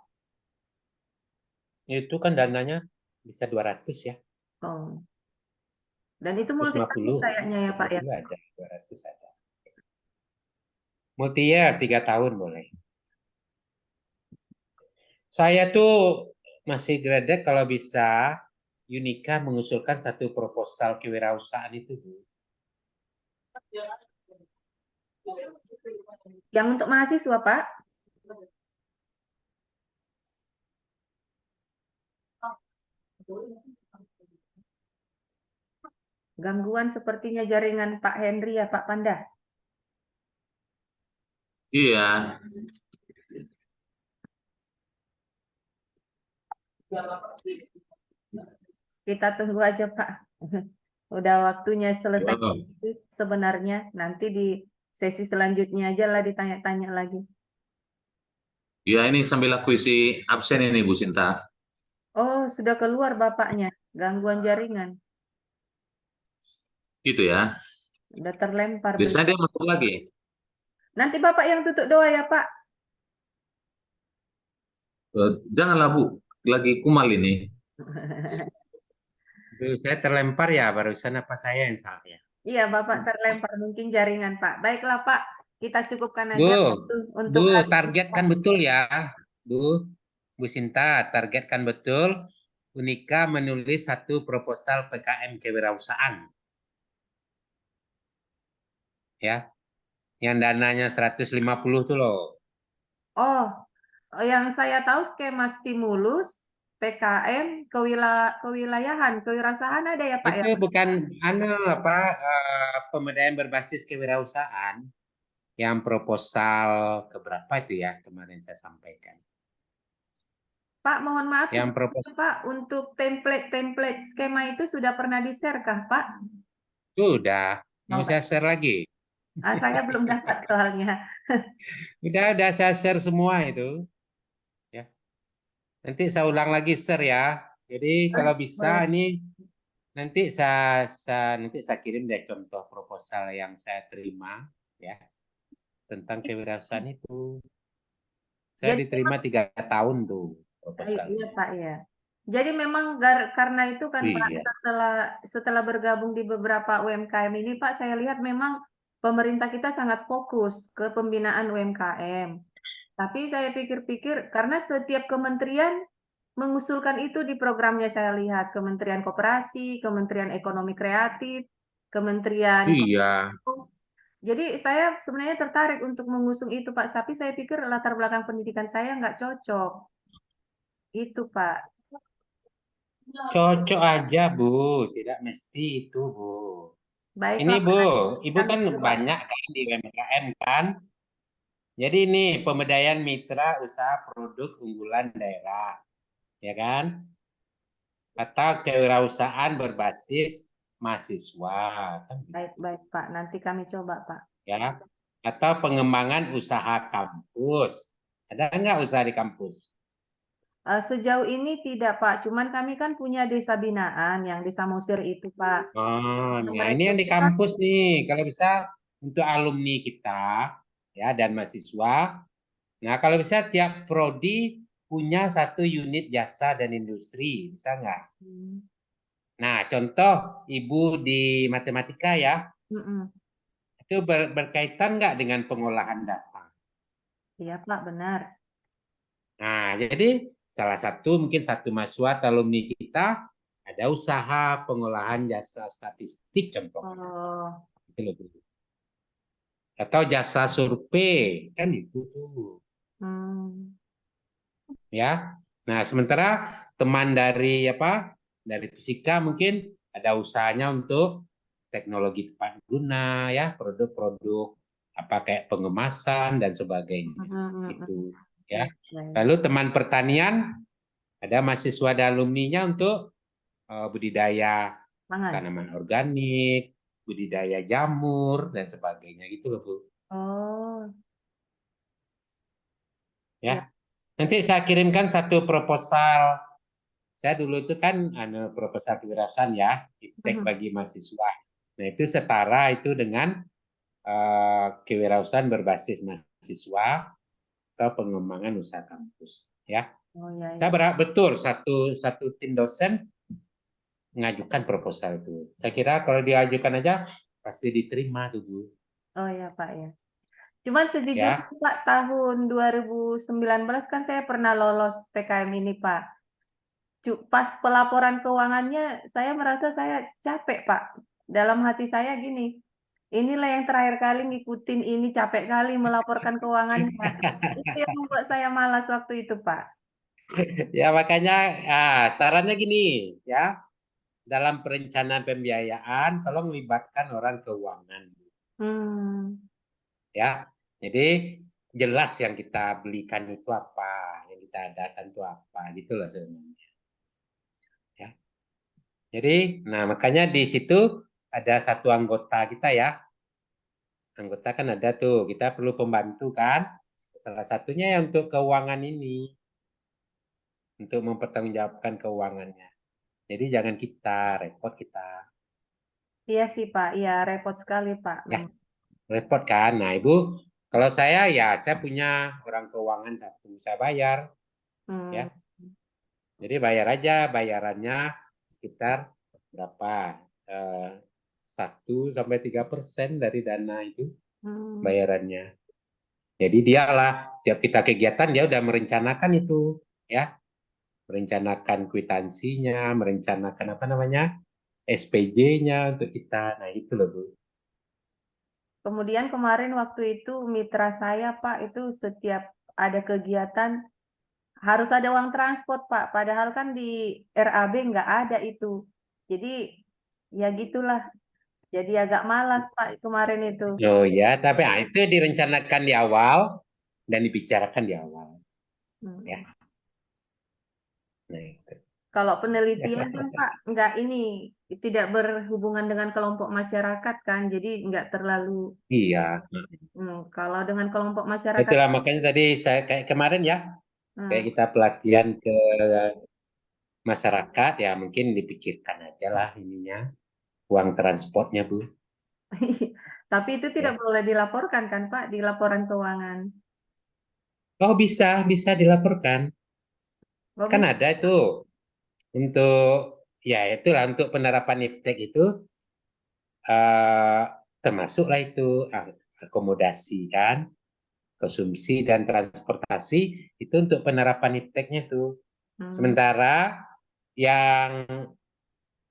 Itu kan dananya bisa 200 ya. Oh. Dan itu multi 150 kayaknya ya, Pak ya. 150 ada, 200 ada. Multi year 3 tahun boleh. Saya tuh masih gradek kalau bisa Unika mengusulkan satu proposal kewirausahaan itu, Bu. Yang untuk mahasiswa, Pak? Gangguan sepertinya jaringan Pak Henry ya, Pak Panda. Iya. Kita tunggu aja, Pak. Udah waktunya selesai Oh. sebenarnya. Nanti di sesi selanjutnya aja lah ditanya-tanya lagi. Ya ini sambil aku isi absen ini Bu Sinta. Oh, sudah keluar Bapaknya. Gangguan jaringan. Gitu ya. Udah terlempar. Biasanya dia masuk lagi. Nanti Bapak yang tutup doa ya, Pak. Janganlah Bu, lagi kumal ini. Saya terlempar ya barusan apa saya yang salah ya? Iya, Bapak terlempar mungkin jaringan, Pak. Baiklah, Pak. Kita cukupkan aja untuk Bu, hari ini, targetkan Pak. betul ya, Bu Sinta, targetkan betul Unika menulis satu proposal PKM kewirausahaan. Ya. Yang dananya 150 tuh loh. Oh, yang saya tahu skema stimulus, PKM, kewilayahan, kewirausahaan ada ya, Pak ya? Itu bukan pemberdayaan berbasis kewirausahaan yang proposal keberapa itu ya kemarin saya sampaikan. Pak, mohon maaf, Yang Pak, untuk template skema itu sudah pernah di-share kah, Pak? Sudah, mau saya share lagi. Saya belum dapat soalnya. Udah saya share semua itu. Ya. Nanti saya ulang lagi share ya. Jadi kalau bisa ini nanti saya kirim deh contoh proposal yang saya terima ya tentang kewirausahaan itu. Saya diterima 3 tahun tuh proposal. Iya, Pak ya. Jadi memang karena itu kan Pak, setelah bergabung di beberapa UMKM ini Pak, saya lihat memang pemerintah kita sangat fokus ke pembinaan UMKM. Tapi saya pikir-pikir karena setiap kementerian mengusulkan itu di programnya, saya lihat Kementerian Koperasi, Kementerian Ekonomi Kreatif, Kementerian Iya. Jadi saya sebenarnya tertarik untuk mengusung itu Pak, tapi saya pikir latar belakang pendidikan saya nggak cocok. Itu Pak. Cocok aja Bu, tidak mesti itu Bu. Baiklah, Ini Bu, Ibu kan banyak kan di UMKM kan. Jadi ini pemberdayaan mitra usaha produk unggulan daerah, ya kan? Atau kewirausahaan berbasis mahasiswa kan gitu, Baik, Pak. Nanti kami coba, Pak. ya. Atau pengembangan usaha kampus. Ada nggak usaha di kampus? Sejauh ini tidak, Pak. Cuman kami kan punya desa binaan yang di Samosir itu, Pak. Oh, Untuk nah ini yang di merekrut kita, kampus nih. Kalau bisa untuk alumni kita ya dan mahasiswa. Nah, kalau bisa tiap prodi punya satu unit jasa dan industri, bisa nggak? Nah, contoh Ibu di matematika ya, Mm-mm. itu berkaitan nggak dengan pengolahan data? Iya, Pak, benar. Nah, jadi salah satu mungkin satu mahasiswa atau alumni kita ada usaha pengolahan jasa statistik contohnya. Oh, Itu loh, Bu. Atau jasa survei, kan itu tuh. hmm. Ya. Nah, sementara teman dari apa? Dari fisika mungkin ada usahanya untuk teknologi tepat guna ya, produk-produk apa kayak pengemasan dan sebagainya. Itu ya. Baik. Lalu teman pertanian ada mahasiswa dan alumninya untuk budidaya Pangan. tanaman organik, budidaya jamur dan sebagainya gitu loh, Bu. Oh, Ya. ya. Nanti saya kirimkan satu proposal. Saya dulu itu kan proposal kewirausahaan ya, iptek bagi mahasiswa. Nah, itu setara itu dengan kewirausahaan berbasis mahasiswa atau pengembangan usaha kampus ya. Oh, ya, Saya ya. berharap betul satu tim dosen mengajukan proposal itu. Saya kira kalau diajukan aja pasti diterima tuh, Bu. Oh, ya, Pak, ya. Cuman sejujurnya, Ya. Pak, tahun 2019 kan saya pernah lolos PKM ini, Pak. Pas pelaporan keuangannya, saya merasa saya capek, Pak. Dalam hati saya gini, inilah yang terakhir kali ngikutin ini, capek kali melaporkan keuangannya. Itu yang membuat saya malas waktu itu, Pak. Ya makanya sarannya gini ya, dalam perencanaan pembiayaan tolong libatkan orang keuangan. Hmm. Ya. Jadi jelas yang kita belikan itu apa, yang kita adakan itu apa, gitu loh sebenarnya. Ya. Jadi, nah makanya di situ ada satu anggota kita ya. Anggota kan ada tuh, kita perlu pembantu kan. Salah satunya yang untuk keuangan ini, untuk mempertanggungjawabkan keuangannya. Jadi jangan kita repot kita. Iya sih, Pak. Iya, repot sekali, Pak. Ya, repot kan. Nah, Ibu, kalau saya ya saya punya orang keuangan satu, saya bayar Hmm. ya. Jadi bayar aja, bayarannya sekitar berapa? 1-3% dari dana itu Hmm. bayarannya. Jadi dialah tiap kita kegiatan dia udah merencanakan itu, ya, merencanakan kwitansinya, merencanakan apa namanya SPJ-nya untuk kita. Nah itu loh, Bu. Kemudian kemarin waktu itu mitra saya, Pak, itu setiap ada kegiatan harus ada uang transport, Pak. Padahal kan di RAB nggak ada itu. Jadi ya gitulah. Jadi agak malas, Pak, kemarin itu. Oh ya, tapi itu direncanakan di awal dan dibicarakan di awal, ya. Hmm. Nah, itu. Kalau penelitian kan, Pak, nggak ini tidak berhubungan dengan kelompok masyarakat kan, jadi nggak terlalu. Iya. Kalau dengan kelompok masyarakat, Itulah makanya tadi saya kayak kemarin ya, kayak hmm, kita pelatihan ke masyarakat ya mungkin dipikirkan aja lah ininya uang transportnya, Bu. tapi itu tidak Ya. boleh dilaporkan kan, Pak, di laporan keuangan. Oh bisa dilaporkan. Oh, Kan bisa. ada itu untuk ya itulah untuk penerapan iptek itu termasuklah itu akomodasi kan, konsumsi dan transportasi itu untuk penerapan ipteknya tuh. Hmm. Sementara yang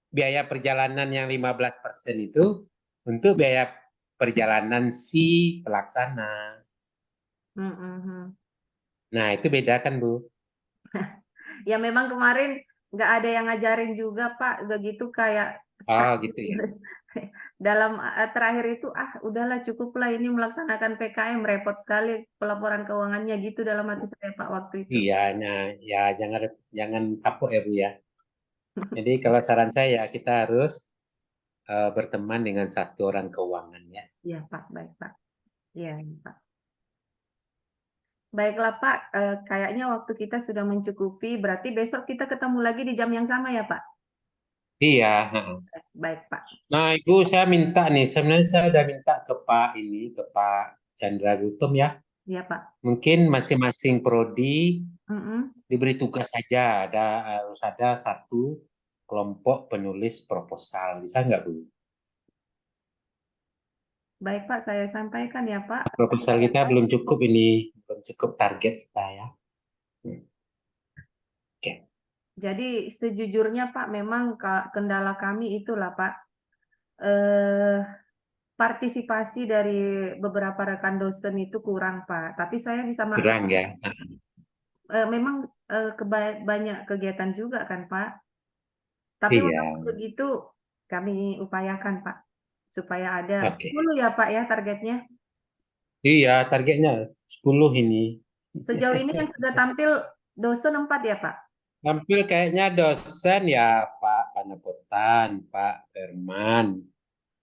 biaya perjalanan yang 15% itu untuk biaya perjalanan si pelaksana. Hmm, hmm, hmm. Nah, itu beda kan, Bu? Ya memang kemarin nggak ada yang ngajarin juga, Pak, begitu kayak Oh, stuck gitu ya. dalam terakhir itu udahlah cukuplah ini melaksanakan PKM repot sekali pelaporan keuangannya gitu dalam hati saya, Pak, waktu itu. Iya, nah ya jangan kapok ya, Bu ya. Jadi kalau saran saya kita harus berteman dengan satu orang keuangan ya. Iya, Pak. Baik, Pak. Iya, Pak. Baiklah, Pak. Kayaknya waktu kita sudah mencukupi. Berarti besok kita ketemu lagi di jam yang sama ya, Pak? Iya. Baik, Pak. Nah, Ibu, saya minta nih, sebenarnya saya udah minta ke Pak Chandra Gutom ya. Iya, Pak. Mungkin masing-masing prodi Mm-mm. diberi tugas saja, harus ada satu kelompok penulis proposal. Bisa nggak, Bu? Baik, Pak. Saya sampaikan ya, Pak. Proposal kita belum cukup ini, belum cukup target kita ya. Oke. Jadi sejujurnya Pak, memang kendala kami itulah Pak, partisipasi dari beberapa rekan dosen itu kurang Pak. Tapi saya bisa Kurang ya. memang banyak kegiatan juga kan Pak. Tapi Iya. walaupun begitu kami upayakan Pak, supaya ada Oke. 10 ya Pak ya targetnya. Iya, targetnya 10 ini. Sejauh ini yang sudah tampil dosen 4 ya Pak? Tampil kayaknya dosen ya Pak Panepotan, Pak Firman,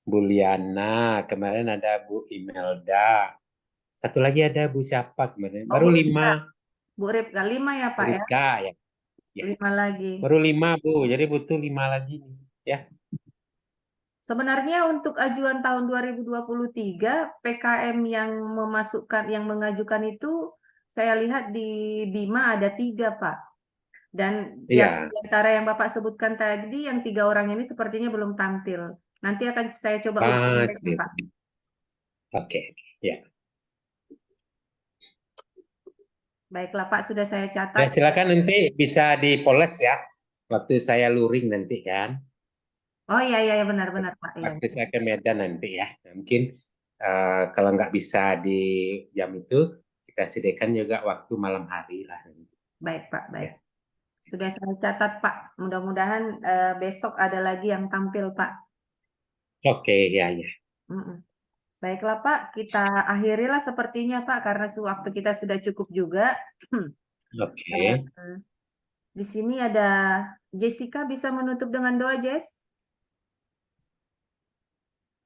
Bu Liana, kemarin ada Bu Imelda. Satu lagi ada Bu siapa kemarin? Oh, Baru Bu 5. Bu Ripka 5 ya Pak ya? Rika ya. Ya. 5 lagi. Baru 5 Bu, jadi butuh 5 lagi nih ya. Sebenarnya untuk ajuan tahun 2023 PKM yang mengajukan itu saya lihat di Bima ada 3 Pak. Dan di Iya. antara yang Bapak sebutkan tadi yang 3 orang ini sepertinya belum tampil. Nanti akan saya coba hubungi mereka, Pak. Oke, ya. Baiklah Pak, sudah saya Ya, catat. silakan nanti bisa dipoles ya. Waktu saya luring nanti kan. Oh iya benar Pak. Iya. Waktu saya ke Medan nanti ya. Mungkin kalau nggak bisa di jam itu, kita sediakan juga waktu malam hari lah. Baik Pak, baik. Sudah saya catat Pak. Mudah-mudahan besok ada lagi yang tampil Pak. Oke, ya. Baiklah Pak, kita akhirilah sepertinya Pak, karena waktu kita sudah cukup juga. Oke. Di sini ada Jessica, bisa menutup dengan doa, Jess?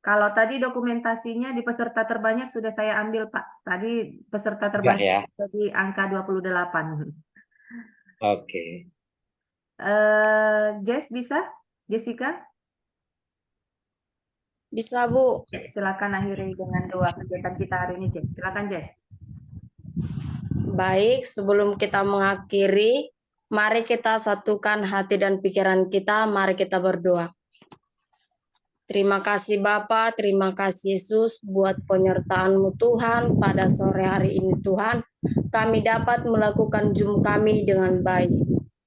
Kalau tadi dokumentasinya di peserta terbanyak sudah saya ambil Pak. Tadi peserta terbanyak ya. jadi angka 28. Oke. Jess bisa? Jessica? Bisa, Bu. Silakan akhiri dengan doa kegiatan kita hari ini, Jess. Silakan, Jess. Baik, sebelum kita mengakhiri, mari kita satukan hati dan pikiran kita, mari kita berdoa. Terima kasih Bapa, terima kasih Yesus buat penyertaan-Mu Tuhan pada sore hari ini Tuhan. Kami dapat melakukan Zoom kami dengan baik.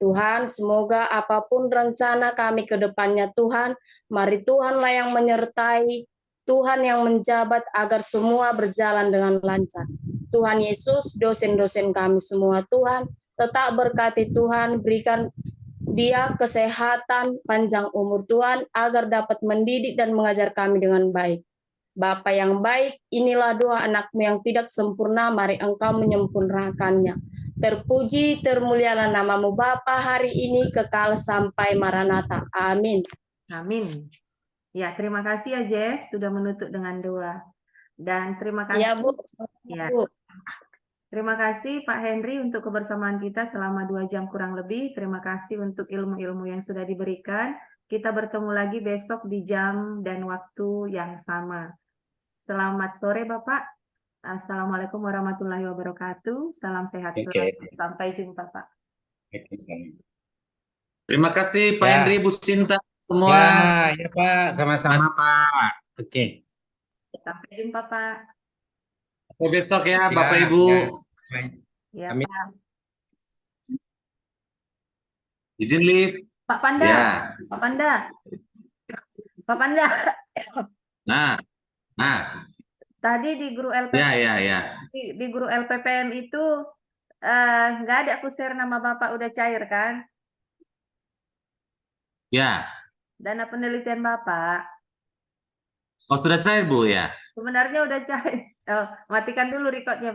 Tuhan, semoga apapun rencana kami ke depannya Tuhan, mari Tuhanlah yang menyertai, Tuhan yang menjabat agar semua berjalan dengan lancar. Tuhan Yesus, dosen-dosen kami semua Tuhan, tetap berkati Tuhan, berikan dia kesehatan, panjang umur Tuhan, agar dapat mendidik dan mengajar kami dengan baik. Bapa yang baik, inilah doa anak-Mu yang tidak sempurna, mari Engkau menyempurnakannya. Terpuji, termulialah nama-Mu Bapa hari ini, kekal sampai Maranatha. Amin. Amin. Ya, terima kasih ya Jess, sudah menutup dengan doa. Dan terima kasih. Ya, Bu. Ya. Bu. Terima kasih Pak Henry untuk kebersamaan kita selama 2 jam kurang lebih. Terima kasih untuk ilmu-ilmu yang sudah diberikan. Kita bertemu lagi besok di jam dan waktu yang sama. Selamat sore Bapak. Assalamualaikum warahmatullahi wabarakatuh. Salam sehat selalu. Sampai jumpa Pak. Terima kasih Pak Henry, Bu Sinta, semua. Ya Pak, sama-sama Pak. Oke. Sampai jumpa Pak. Sampai besok ya Bapak Ibu. Ya Amin. Pak. Izin live. Pak Panda. Ya. Pak Panda. Pak Panda. Nah. Tadi di guru LPPM, Ya. Di guru LPPM itu nggak ada aku share nama Bapak, udah cair kan? Ya. Dana penelitian Bapak. Oh, sudah cair Bu ya? Sebenarnya udah cair. Oh, matikan dulu recordnya Pak.